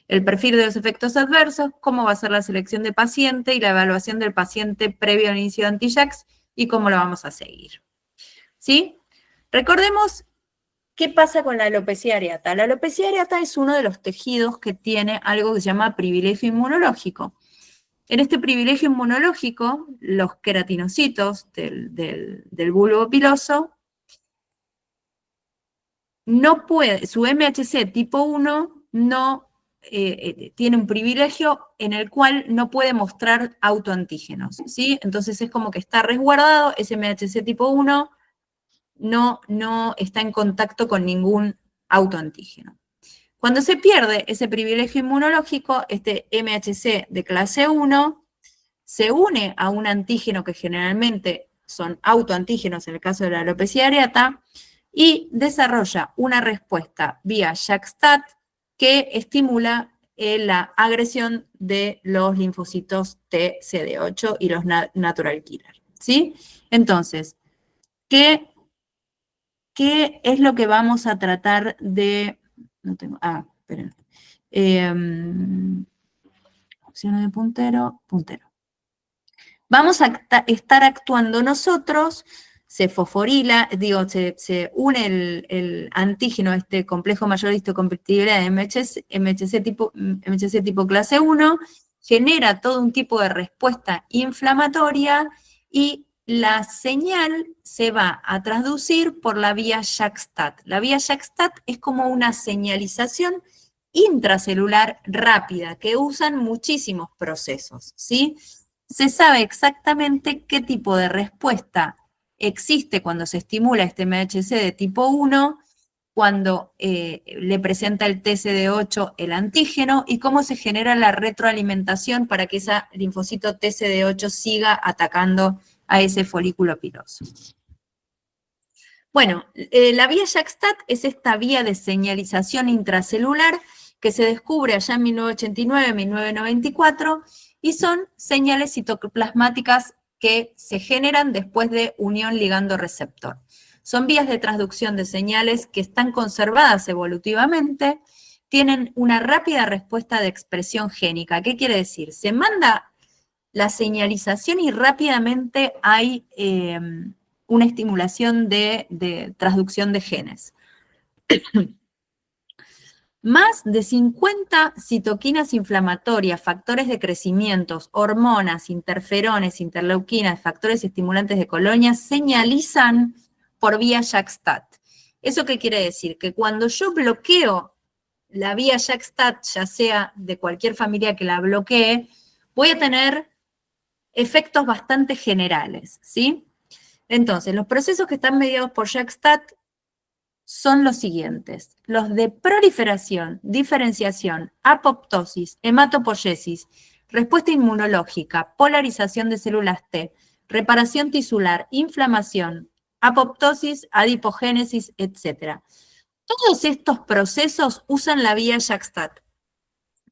El perfil de los efectos adversos, cómo va a ser la selección de paciente y la evaluación del paciente previo al inicio de anti-JAKs y cómo lo vamos a seguir. ¿Sí? Recordemos qué pasa con la alopecia areata. La alopecia areata es uno de los tejidos que tiene algo que se llama privilegio inmunológico. En este privilegio inmunológico, los queratinocitos del bulbo piloso no puede, su MHC tipo 1 no tiene un privilegio en el cual no puede mostrar autoantígenos, ¿sí? Entonces es como que está resguardado, ese MHC tipo 1 no está en contacto con ningún autoantígeno. Cuando se pierde ese privilegio inmunológico, este MHC de clase 1 se une a un antígeno que generalmente son autoantígenos en el caso de la alopecia areata, y desarrolla una respuesta vía JAK-STAT que estimula la agresión de los linfocitos T, CD8 y los natural killer, ¿sí? Entonces, ¿qué es lo que vamos a tratar de... No tengo... esperen. Opciones de puntero. Vamos a estar actuando nosotros, se fosforila, se une el antígeno a este complejo mayor de histocompatibilidad de MHC tipo clase 1, genera todo un tipo de respuesta inflamatoria y la señal se va a traducir por la vía JAK-STAT. La vía JAK-STAT es como una señalización intracelular rápida que usan muchísimos procesos, ¿sí? Se sabe exactamente qué tipo de respuesta existe cuando se estimula este MHC de tipo 1, cuando le presenta el TCD8 el antígeno y cómo se genera la retroalimentación para que ese linfocito TCD8 siga atacando a ese folículo piloso. Bueno, la vía JAK-STAT es esta vía de señalización intracelular que se descubre allá en 1989, 1994, y son señales citoplasmáticas que se generan después de unión ligando-receptor. Son vías de transducción de señales que están conservadas evolutivamente, tienen una rápida respuesta de expresión génica. ¿Qué quiere decir? Se manda la señalización y rápidamente hay una estimulación de transducción de genes. Más de 50 citoquinas inflamatorias, factores de crecimiento, hormonas, interferones, interleuquinas, factores estimulantes de colonias señalizan por vía JAK-STAT. ¿Eso qué quiere decir? Que cuando yo bloqueo la vía JAK-STAT, ya sea de cualquier familia que la bloquee, voy a tener efectos bastante generales, ¿sí? Entonces, los procesos que están mediados por JAK-STAT son los siguientes: los de proliferación, diferenciación, apoptosis, hematopoiesis, respuesta inmunológica, polarización de células T, reparación tisular, inflamación, apoptosis, adipogénesis, etc. Todos estos procesos usan la vía JAK-STAT.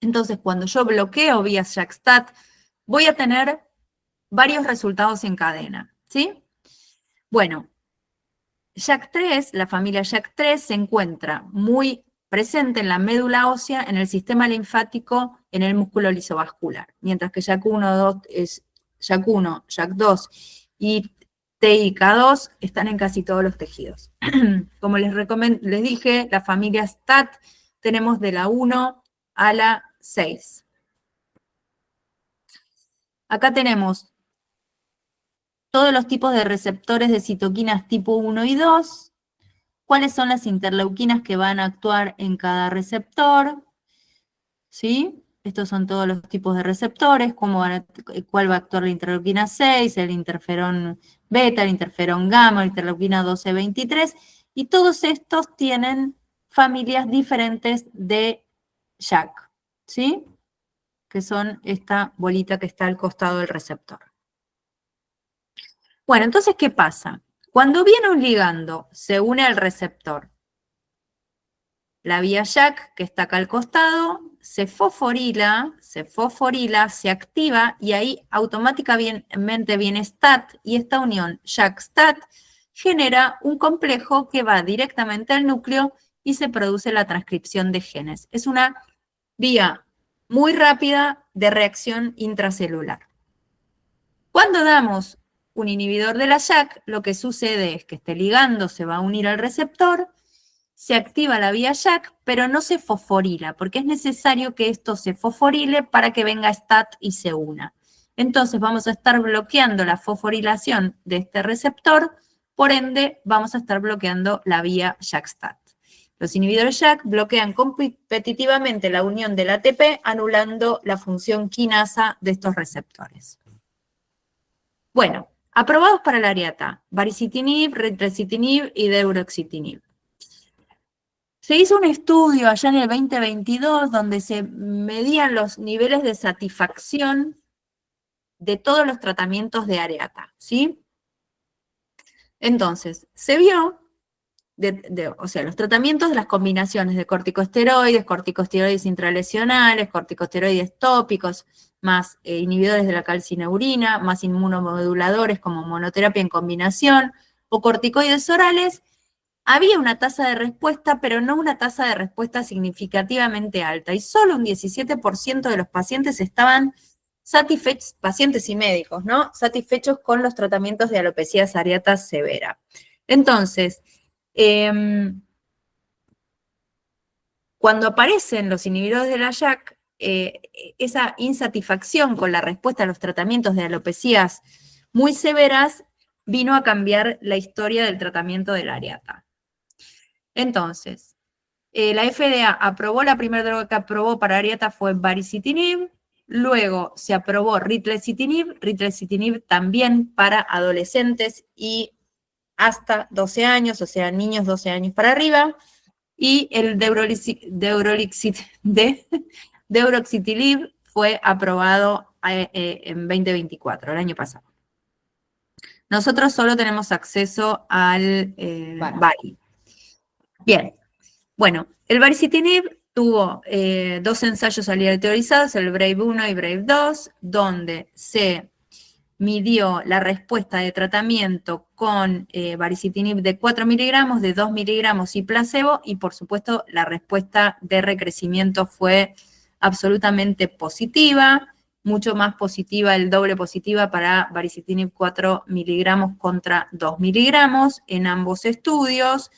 Entonces, cuando yo bloqueo vía JAK-STAT, voy a tener varios resultados en cadena, ¿sí? Bueno, JAK3, la familia JAK3, se encuentra muy presente en la médula ósea, en el sistema linfático, en el músculo lisovascular, mientras que JAK1, JAK2 y TIK2 están en casi todos los tejidos. Como les dije, la familia STAT tenemos de la 1 a la 6. Acá tenemos todos los tipos de receptores de citoquinas tipo 1 y 2, cuáles son las interleuquinas que van a actuar en cada receptor, ¿sí? Estos son todos los tipos de receptores, cuál va a actuar la interleuquina 6, el interferón beta, el interferón gamma, la interleuquina 12-23, y todos estos tienen familias diferentes de JAK, ¿sí? Que son esta bolita que está al costado del receptor. Bueno, entonces, ¿qué pasa? Cuando viene un ligando, se une al receptor, la vía JAK, que está acá al costado, se fosforila, se activa, y ahí automáticamente viene STAT, y esta unión JAK-STAT genera un complejo que va directamente al núcleo y se produce la transcripción de genes. Es una vía muy rápida de reacción intracelular. Cuando damos un inhibidor de la JAK, lo que sucede es que este ligando se va a unir al receptor, se activa la vía JAK, pero no se fosforila, porque es necesario que esto se fosforile para que venga STAT y se una. Entonces vamos a estar bloqueando la fosforilación de este receptor, por ende vamos a estar bloqueando la vía JAK-STAT. Los inhibidores JAK bloquean competitivamente la unión del ATP, anulando la función quinasa de estos receptores. Bueno, aprobados para la ARIATA, baricitinib, ritlecitinib y deuruxutinib. Se hizo un estudio allá en el 2022 donde se medían los niveles de satisfacción de todos los tratamientos de ARIATA, ¿sí? Entonces, se vio, o sea, los tratamientos de las combinaciones de corticosteroides intralesionales, corticosteroides tópicos, más inhibidores de la calcineurina, más inmunomoduladores como monoterapia en combinación, o corticoides orales, había una tasa de respuesta, pero no una tasa de respuesta significativamente alta, y solo un 17% de los pacientes estaban satisfechos, pacientes y médicos, ¿no? Satisfechos con los tratamientos de alopecia areata severa. Entonces, cuando aparecen los inhibidores de la JAK, esa insatisfacción con la respuesta a los tratamientos de alopecias muy severas vino a cambiar la historia del tratamiento de la ARIATA. Entonces, la FDA aprobó, la primera droga que aprobó para ARIATA fue baricitinib, luego se aprobó ritlecitinib también para adolescentes y hasta 12 años, o sea, niños 12 años para arriba, y el deuruxutinib fue aprobado en 2024, el año pasado. Nosotros solo tenemos acceso al bari. Bien, bueno, el baricitinib tuvo 2 ensayos aleatorizados, el BRAVE 1 y BRAVE 2, donde se midió la respuesta de tratamiento con baricitinib de 4 miligramos, de 2 miligramos y placebo, y por supuesto la respuesta de recrecimiento fue absolutamente positiva, mucho más positiva, el doble positiva para baricitinib 4 miligramos contra 2 miligramos en ambos estudios,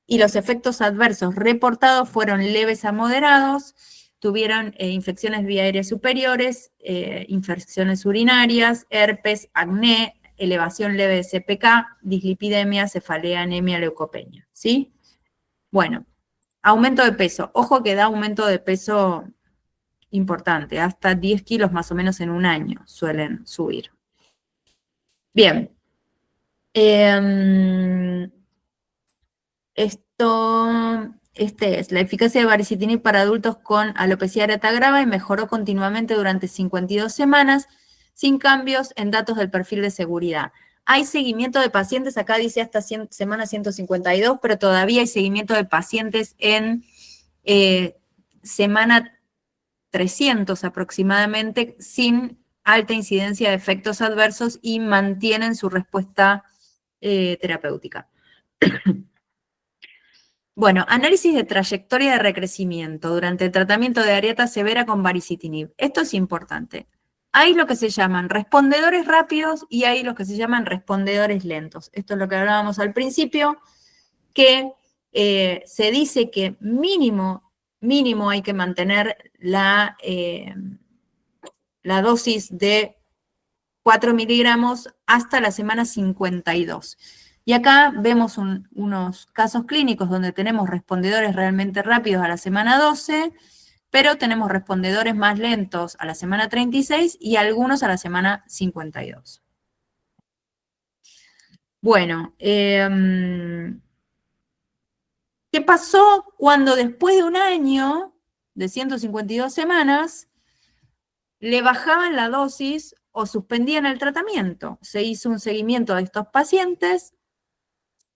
y los efectos adversos reportados fueron leves a moderados. Tuvieron infecciones vía aérea superiores, infecciones urinarias, herpes, acné, elevación leve de CPK, dislipidemia, cefalea, anemia, leucopenia, ¿sí? Bueno, aumento de peso. Ojo que da aumento de peso importante, hasta 10 kilos más o menos en un año suelen subir. Bien. Este es la eficacia de baricitinib para adultos con alopecia areata grave y mejoró continuamente durante 52 semanas sin cambios en datos del perfil de seguridad. Hay seguimiento de pacientes, acá dice hasta semana 152, pero todavía hay seguimiento de pacientes en semana 300 aproximadamente, sin alta incidencia de efectos adversos y mantienen su respuesta terapéutica. Bueno, análisis de trayectoria de recrecimiento durante el tratamiento de ARIATA severa con baricitinib. Esto es importante. Hay lo que se llaman respondedores rápidos y hay los que se llaman respondedores lentos. Esto es lo que hablábamos al principio, que se dice que mínimo hay que mantener la dosis de 4 miligramos hasta la semana 52. Y acá vemos unos casos clínicos donde tenemos respondedores realmente rápidos a la semana 12, pero tenemos respondedores más lentos a la semana 36 y algunos a la semana 52. Bueno, ¿qué pasó cuando después de un año, de 152 semanas, le bajaban la dosis o suspendían el tratamiento? Se hizo un seguimiento de estos pacientes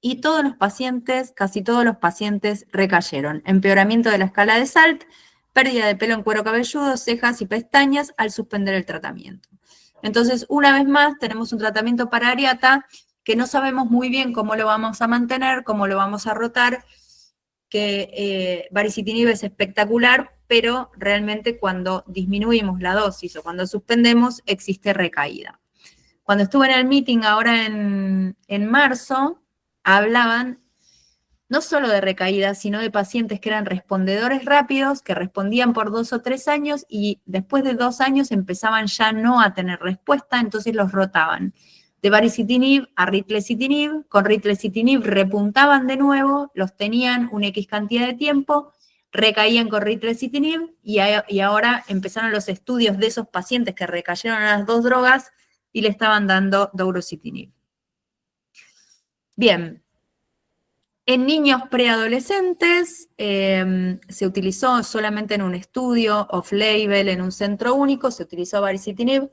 y todos los pacientes, casi todos los pacientes recayeron. Empeoramiento de la escala de SALT, pérdida de pelo en cuero cabelludo, cejas y pestañas al suspender el tratamiento. Entonces, una vez más, tenemos un tratamiento para Ariata que no sabemos muy bien cómo lo vamos a mantener, cómo lo vamos a rotar, que baricitinib es espectacular, pero realmente cuando disminuimos la dosis o cuando suspendemos, existe recaída. Cuando estuve en el meeting ahora en marzo, hablaban no solo de recaídas, sino de pacientes que eran respondedores rápidos, que respondían por 2 o 3 años y después de 2 años empezaban ya no a tener respuesta, entonces los rotaban. De baricitinib a ritlecitinib, con ritlecitinib repuntaban de nuevo, los tenían una X cantidad de tiempo, recaían con ritlecitinib y ahora empezaron los estudios de esos pacientes que recayeron a las 2 drogas y le estaban dando dourocitinib. Bien, en niños preadolescentes se utilizó solamente en un estudio off-label, en un centro único, se utilizó baricitinib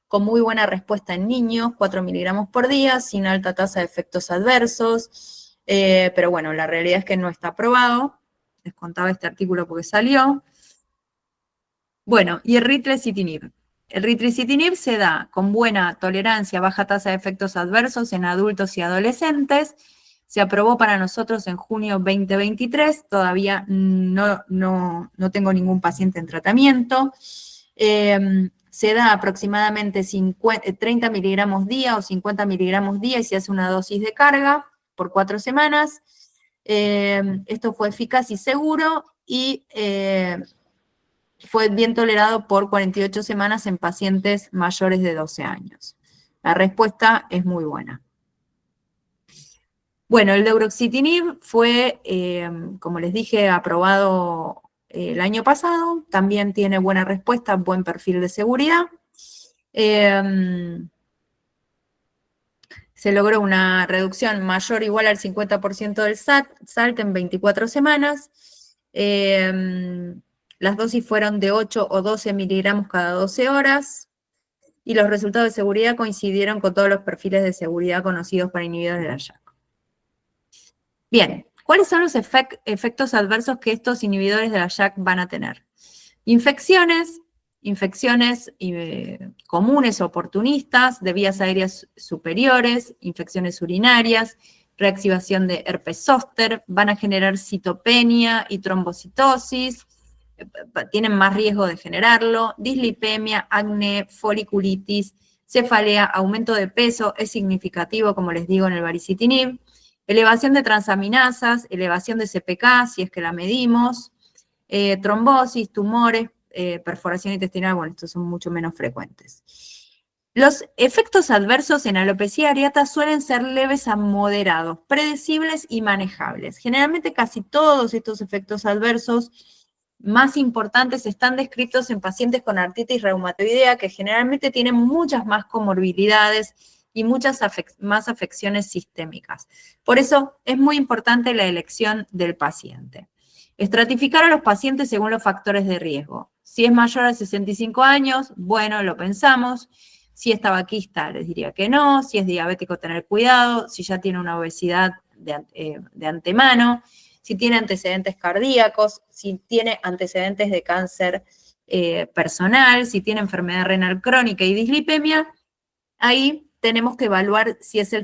con muy buena respuesta en niños, 4 miligramos por día, sin alta tasa de efectos adversos, pero bueno, la realidad es que no está aprobado. Les contaba este artículo porque salió. Bueno, y el ritlecitinib. El ritlecitinib se da con buena tolerancia, baja tasa de efectos adversos en adultos y adolescentes. Se aprobó para nosotros en junio 2023, todavía no tengo ningún paciente en tratamiento. Se da aproximadamente 30 miligramos día o 50 miligramos día y se hace una dosis de carga por 4 semanas. Esto fue eficaz y seguro y fue bien tolerado por 48 semanas en pacientes mayores de 12 años. La respuesta es muy buena. Bueno, el deuruxatinib fue, como les dije, aprobado el año pasado. También tiene buena respuesta, buen perfil de seguridad. Se logró una reducción mayor o igual al 50% del SALT en 24 semanas. Las dosis fueron de 8 o 12 miligramos cada 12 horas. Y los resultados de seguridad coincidieron con todos los perfiles de seguridad conocidos para inhibidores de la JAK. Bien, ¿cuáles son los efectos adversos que estos inhibidores de la JAK van a tener? Infecciones comunes oportunistas de vías aéreas superiores, infecciones urinarias, reactivación de herpes zóster, van a generar citopenia y trombocitosis, tienen más riesgo de generarlo, dislipemia, acné, foliculitis, cefalea, aumento de peso, es significativo, como les digo, en el baricitinib, elevación de transaminasas, elevación de CPK, si es que la medimos, trombosis, tumores, perforación intestinal, bueno, estos son mucho menos frecuentes. Los efectos adversos en alopecia areata suelen ser leves a moderados, predecibles y manejables. Generalmente casi todos estos efectos adversos más importantes están descritos en pacientes con artritis reumatoidea que generalmente tienen muchas más comorbilidades y muchas más afecciones sistémicas. Por eso es muy importante la elección del paciente. Estratificar a los pacientes según los factores de riesgo. Si es mayor a 65 años, bueno, lo pensamos. Si es tabaquista, les diría que no. Si es diabético, tener cuidado. Si ya tiene una obesidad de antemano. Si tiene antecedentes cardíacos. Si tiene antecedentes de cáncer personal. Si tiene enfermedad renal crónica y dislipemia. Ahí tenemos que evaluar si es el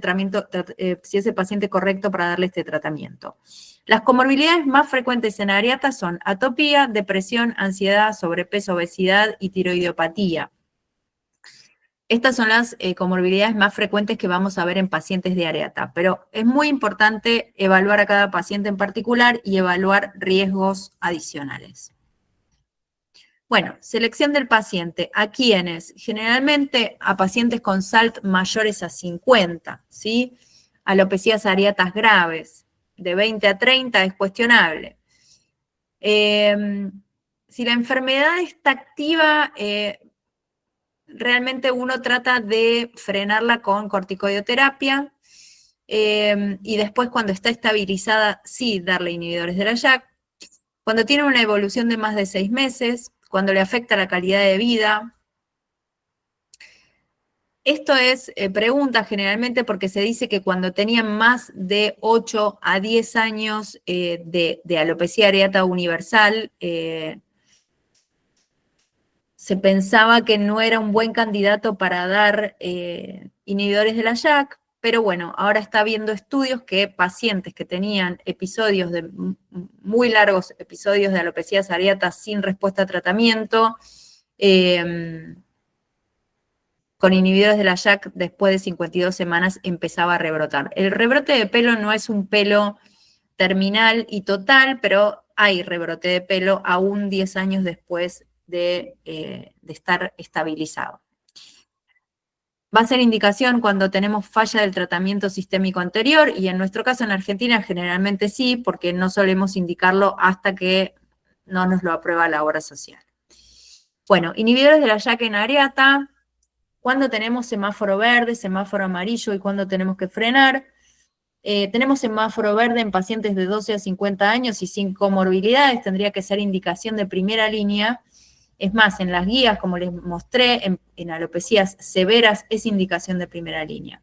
paciente correcto para darle este tratamiento. Las comorbilidades más frecuentes en areata son atopía, depresión, ansiedad, sobrepeso, obesidad y tiroidiopatía. Estas son las comorbilidades más frecuentes que vamos a ver en pacientes de areata, pero es muy importante evaluar a cada paciente en particular y evaluar riesgos adicionales. Bueno, selección del paciente. ¿A quiénes? Generalmente a pacientes con SALT mayores a 50, ¿sí? alopecias areatas graves. De 20 a 30 es cuestionable. Si la enfermedad está activa, realmente uno trata de frenarla con corticoidioterapia y después cuando está estabilizada, sí, darle inhibidores de la JAK. Cuando tiene una evolución de más de 6 meses, cuando le afecta la calidad de vida. Esto es pregunta generalmente porque se dice que cuando tenían más de 8 a 10 años de alopecia areata universal, se pensaba que no era un buen candidato para dar inhibidores de la JAK, pero bueno, ahora está habiendo estudios que pacientes que tenían episodios de muy largos episodios de alopecias areatas sin respuesta a tratamiento, con inhibidores de la JAK después de 52 semanas empezaba a rebrotar. El rebrote de pelo no es un pelo terminal y total, pero hay rebrote de pelo aún 10 años después de estar estabilizado. Va a ser indicación cuando tenemos falla del tratamiento sistémico anterior, y en nuestro caso en Argentina generalmente sí, porque no solemos indicarlo hasta que no nos lo aprueba la obra social. Bueno, inhibidores de la JAK en areata, cuando tenemos semáforo verde, semáforo amarillo y cuando tenemos que frenar. Tenemos semáforo verde en pacientes de 12 a 50 años y sin comorbilidades, tendría que ser indicación de primera línea. Es más, en las guías, como les mostré, en alopecias severas es indicación de primera línea.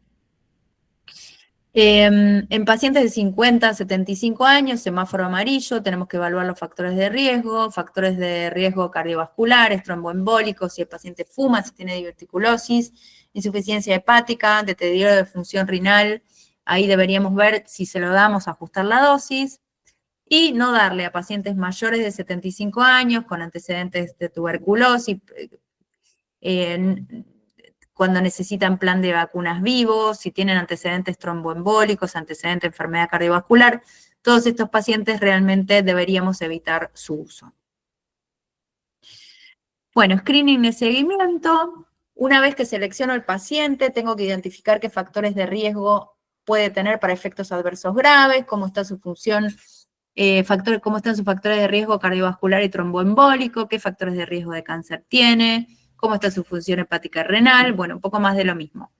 En pacientes de 50 a 75 años, semáforo amarillo, tenemos que evaluar los factores de riesgo cardiovasculares, tromboembólicos, si el paciente fuma, si tiene diverticulosis, insuficiencia hepática, deterioro de función renal. Ahí deberíamos ver si se lo damos, ajustar la dosis. Y no darle a pacientes mayores de 75 años con antecedentes de tuberculosis, cuando necesitan plan de vacunas vivos, si tienen antecedentes tromboembólicos, antecedentes de enfermedad cardiovascular. Todos estos pacientes realmente deberíamos evitar su uso. Bueno, screening de seguimiento. Una vez que selecciono el paciente, tengo que identificar qué factores de riesgo puede tener para efectos adversos graves, cómo está su función, cómo están sus factores de riesgo cardiovascular y tromboembólico, qué factores de riesgo de cáncer tiene, cómo está su función hepática y renal, bueno, un poco más de lo mismo.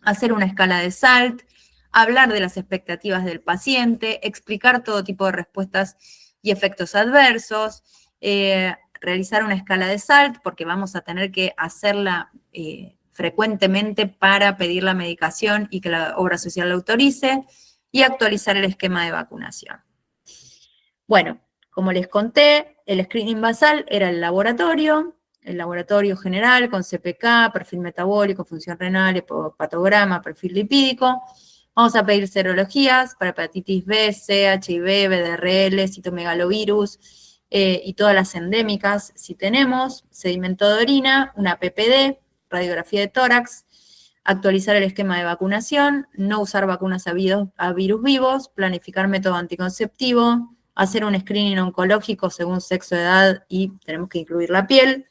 Hacer una escala de SALT, hablar de las expectativas del paciente, explicar todo tipo de respuestas y efectos adversos, realizar una escala de SALT, porque vamos a tener que hacerla frecuentemente para pedir la medicación y que la obra social la autorice, y actualizar el esquema de vacunación. Bueno, como les conté, el screening basal era el laboratorio general con CPK, perfil metabólico, función renal, hepatograma, perfil lipídico. Vamos a pedir serologías para hepatitis B, C, HIV, BDRL, citomegalovirus y todas las endémicas si tenemos, sedimento de orina, una PPD, radiografía de tórax, actualizar el esquema de vacunación, no usar vacunas a virus vivos, planificar método anticonceptivo, hacer un screening oncológico según sexo, edad y tenemos que incluir la piel,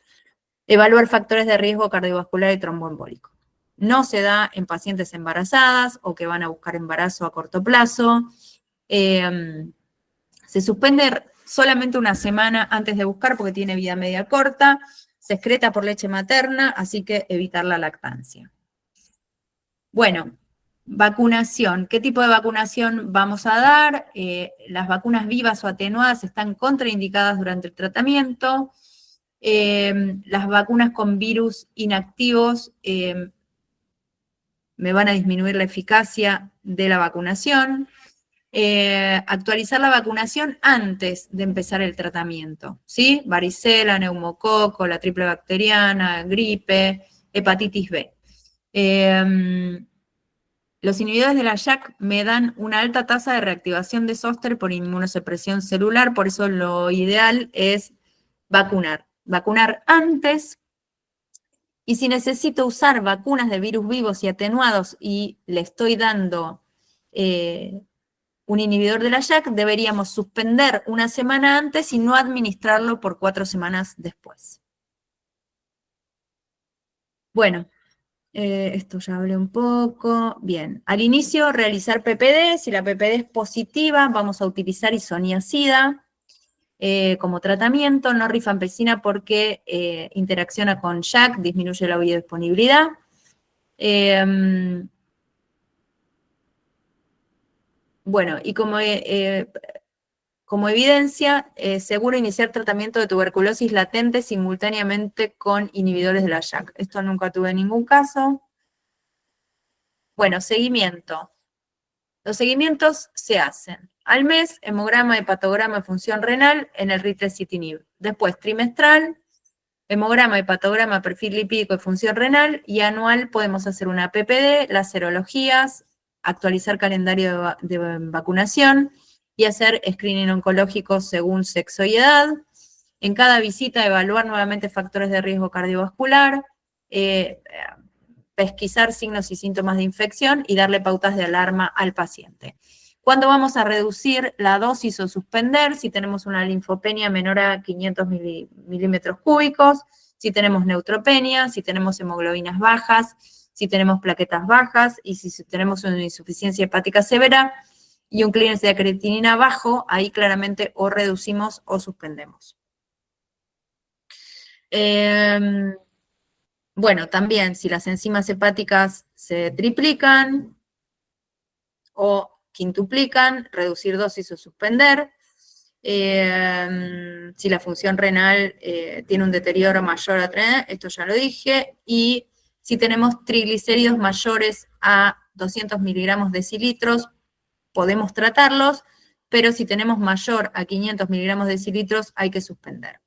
evaluar factores de riesgo cardiovascular y tromboembólico. No se da en pacientes embarazadas o que van a buscar embarazo a corto plazo. Se suspende solamente una semana antes de buscar porque tiene vida media corta. Se excreta por leche materna, así que evitar la lactancia. Bueno, vacunación. ¿Qué tipo de vacunación vamos a dar? Las vacunas vivas o atenuadas están contraindicadas durante el tratamiento. Las vacunas con virus inactivos me van a disminuir la eficacia de la vacunación. Actualizar la vacunación antes de empezar el tratamiento, ¿sí? Varicela, neumococo, la triple bacteriana, gripe, hepatitis B. Los inhibidores de la JAK me dan una alta tasa de reactivación de zóster por inmunosupresión celular, por eso lo ideal es vacunar. Vacunar antes, y si necesito usar vacunas de virus vivos y atenuados y le estoy dando un inhibidor de la JAK, deberíamos suspender una semana antes y no administrarlo por 4 semanas después. Bueno, Esto ya hablé un poco. Bien, al inicio realizar PPD. Si la PPD es positiva, vamos a utilizar isoniazida como tratamiento. No rifampicina porque interacciona con JAK, disminuye la biodisponibilidad. Bueno, y como evidencia, seguro iniciar tratamiento de tuberculosis latente simultáneamente con inhibidores de la JAK. Esto nunca tuve ningún caso. Bueno, seguimiento. Los seguimientos se hacen al mes, hemograma, hepatograma de función renal en el ritlecitinib. Después, trimestral, hemograma, hepatograma, perfil lipídico de función renal, y anual podemos hacer una PPD, las serologías, actualizar calendario de vacunación y hacer screening oncológico según sexo y edad. En cada visita evaluar nuevamente factores de riesgo cardiovascular, pesquisar signos y síntomas de infección y darle pautas de alarma al paciente. ¿Cuándo vamos a reducir la dosis o suspender? Si tenemos una linfopenia menor a 500 milímetros cúbicos, si tenemos neutropenia, si tenemos hemoglobinas bajas, si tenemos plaquetas bajas y si tenemos una insuficiencia hepática severa y un clearance de creatinina bajo, ahí claramente o reducimos o suspendemos. Bueno, también si las enzimas hepáticas se triplican o quintuplican, reducir dosis o suspender. Si la función renal tiene un deterioro mayor a 3, esto ya lo dije, y si tenemos triglicéridos mayores a 200 miligramos decilitros, podemos tratarlos, pero si tenemos mayor a 500 miligramos decilitros, hay que suspender.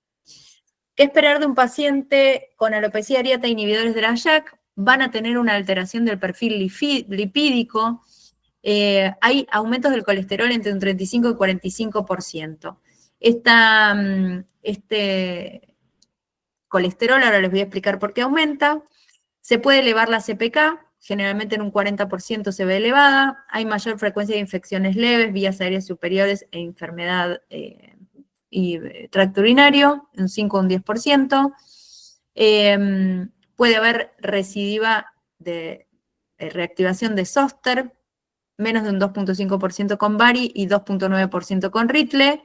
¿Qué esperar de un paciente con alopecia areata e inhibidores de la JAK? Van a tener una alteración del perfil lipídico. Hay aumentos del colesterol entre un 35 y 45%. Este colesterol, ahora les voy a explicar por qué aumenta. Se puede elevar la CPK, generalmente en un 40% se ve elevada. Hay mayor frecuencia de infecciones leves, vías aéreas superiores e enfermedad y tracto urinario, un 5 o un 10%. Puede haber recidiva de reactivación de Zoster, menos de un 2.5% con Bari y 2.9% con Ritle,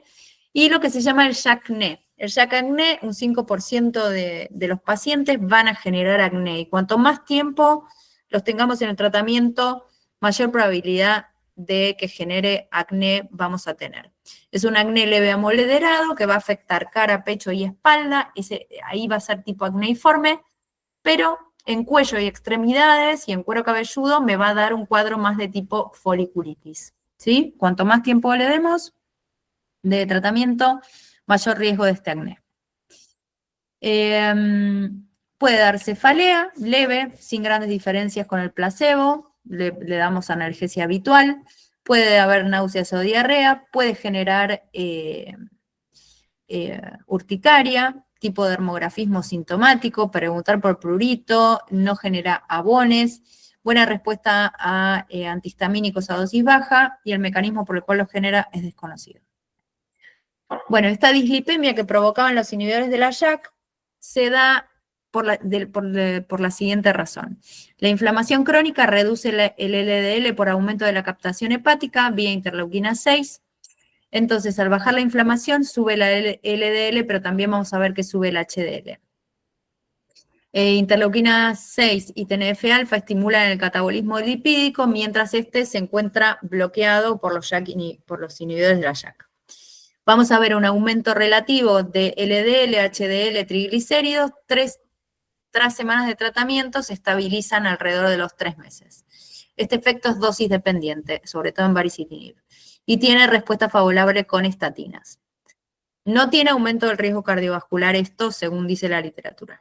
y lo que se llama el JAK-acné. El JAK-acné, un 5% de los pacientes van a generar acné, y cuanto más tiempo los tengamos en el tratamiento, mayor probabilidad de que genere acné vamos a tener. Es un acné leve a moderado que va a afectar cara, pecho y espalda, ahí va a ser tipo acneiforme, pero en cuello y extremidades y en cuero cabelludo me va a dar un cuadro más de tipo foliculitis, ¿sí? Cuanto más tiempo le demos de tratamiento, mayor riesgo de este acné. Puede dar cefalea leve, sin grandes diferencias con el placebo, le damos analgesia habitual, puede haber náuseas o diarrea, puede generar urticaria, tipo de dermografismo sintomático, preguntar por prurito, no genera abones, buena respuesta a antihistamínicos a dosis baja, y el mecanismo por el cual lo genera es desconocido. Bueno, esta dislipemia que provocaban los inhibidores de la JAK se da por la siguiente razón. La inflamación crónica reduce el LDL por aumento de la captación hepática vía interleuquina 6. Entonces, al bajar la inflamación, sube la LDL, pero también vamos a ver que sube el HDL. Interleuquina 6 y TNF-alfa estimulan el catabolismo lipídico, mientras este se encuentra bloqueado por los inhibidores de la JAK. Vamos a ver un aumento relativo de LDL, HDL, triglicéridos. 3 semanas de tratamiento se estabilizan alrededor de los 3 meses. Este efecto es dosis dependiente, sobre todo en baricitinib, y tiene respuesta favorable con estatinas. No tiene aumento del riesgo cardiovascular esto, según dice la literatura.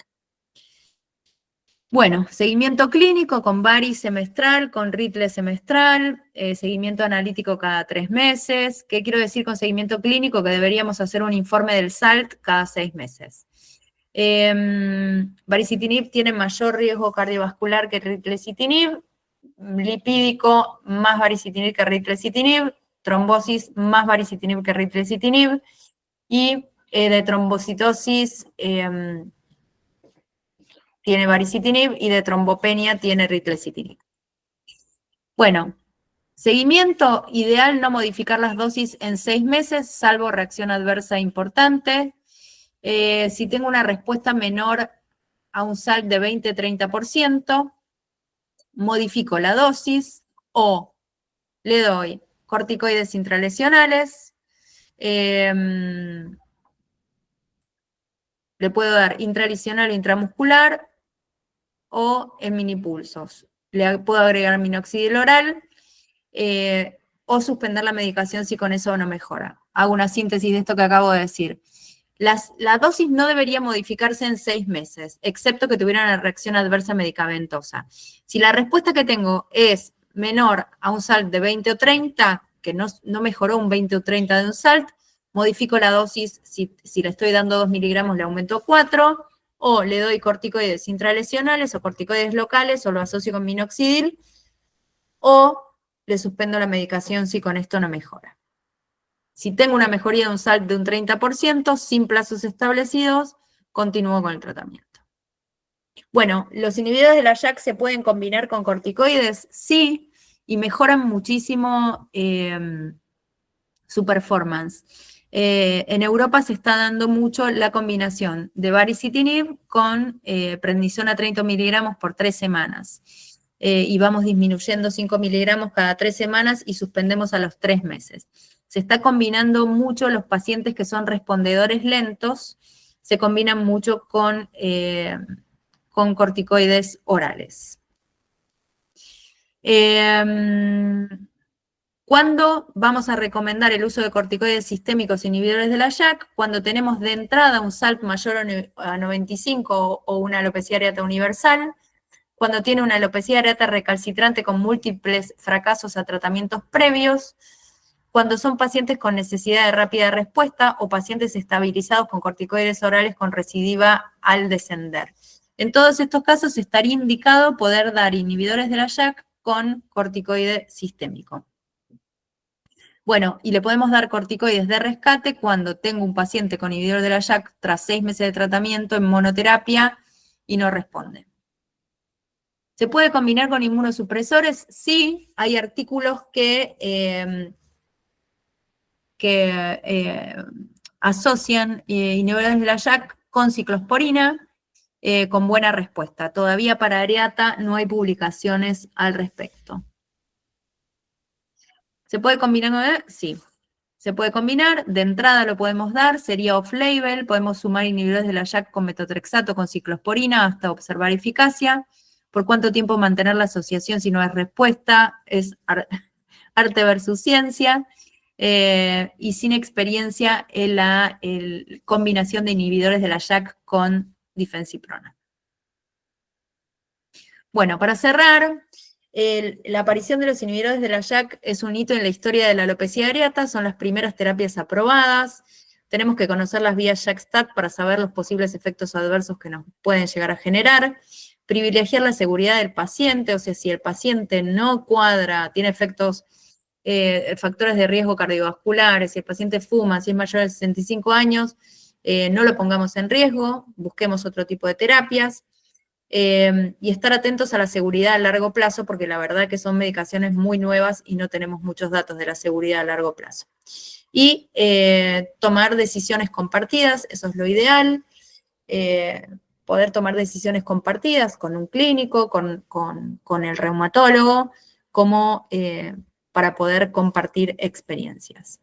Bueno, seguimiento clínico con Bari semestral, con Ritle semestral, seguimiento analítico cada 3 meses. ¿Qué quiero decir con seguimiento clínico? Que deberíamos hacer un informe del SALT cada 6 meses. Baricitinib tiene mayor riesgo cardiovascular que ritlecitinib, lipídico más baricitinib que ritlecitinib, trombosis más baricitinib que ritlecitinib, y de trombocitosis tiene baricitinib y de trombopenia tiene ritlecitinib. Bueno, seguimiento, ideal no modificar las dosis en 6 meses, salvo reacción adversa importante. Si tengo una respuesta menor a un SALT de 20-30%, modifico la dosis o le doy corticoides intralesionales, le puedo dar intralesional o intramuscular o en minipulsos. Le puedo agregar minoxidil oral o suspender la medicación si con eso no mejora. Hago una síntesis de esto que acabo de decir. La dosis no debería modificarse en 6 meses, excepto que tuviera una reacción adversa medicamentosa. Si la respuesta que tengo es menor a un SALT de 20 o 30, que no mejoró un 20 o 30 de un SALT, modifico la dosis, si le estoy dando 2 miligramos le aumento a 4, o le doy corticoides intralesionales o corticoides locales, o lo asocio con minoxidil, o le suspendo la medicación si con esto no mejora. Si tengo una mejoría de un SALT de un 30%, sin plazos establecidos, continúo con el tratamiento. Bueno, ¿los inhibidores de la JAK se pueden combinar con corticoides? Sí, y mejoran muchísimo su performance. En Europa se está dando mucho la combinación de baricitinib con prednisona 30 miligramos por 3 semanas. Y vamos disminuyendo 5 miligramos cada 3 semanas y suspendemos a los 3 meses. Se está combinando mucho los pacientes que son respondedores lentos, se combinan mucho con corticoides orales. ¿Cuándo vamos a recomendar el uso de corticoides sistémicos inhibidores de la JAK? Cuando tenemos de entrada un SALT mayor a 95 o una alopecia areata universal, cuando tiene una alopecia areata recalcitrante con múltiples fracasos a tratamientos previos, cuando son pacientes con necesidad de rápida respuesta o pacientes estabilizados con corticoides orales con recidiva al descender. En todos estos casos estaría indicado poder dar inhibidores de la JAK con corticoide sistémico. Bueno, y le podemos dar corticoides de rescate cuando tengo un paciente con inhibidor de la JAK tras 6 meses de tratamiento en monoterapia y no responde. ¿Se puede combinar con inmunosupresores? Sí, hay artículos que asocian inhibidores de la JAK con ciclosporina con buena respuesta. Todavía para areata no hay publicaciones al respecto. ¿Se puede combinar con él? Sí. Se puede combinar, de entrada lo podemos dar, sería off-label, podemos sumar inhibidores de la JAK con metotrexato, con ciclosporina, hasta observar eficacia. ¿Por cuánto tiempo mantener la asociación si no es respuesta? Es arte versus ciencia. Y sin experiencia en la combinación de inhibidores de la JAK con difensiprona. Bueno, para cerrar, la aparición de los inhibidores de la JAK es un hito en la historia de la alopecia areata, son las primeras terapias aprobadas. Tenemos que conocer las vías JAK-STAT para saber los posibles efectos adversos que nos pueden llegar a generar. Privilegiar la seguridad del paciente, o sea, si el paciente no cuadra, tiene efectos, factores de riesgo cardiovasculares, si el paciente fuma, si es mayor de 65 años, no lo pongamos en riesgo, busquemos otro tipo de terapias. Y estar atentos a la seguridad a largo plazo, porque la verdad que son medicaciones muy nuevas y no tenemos muchos datos de la seguridad a largo plazo. Y tomar decisiones compartidas, eso es lo ideal. Poder tomar decisiones compartidas con un clínico, con el reumatólogo, como para poder compartir experiencias.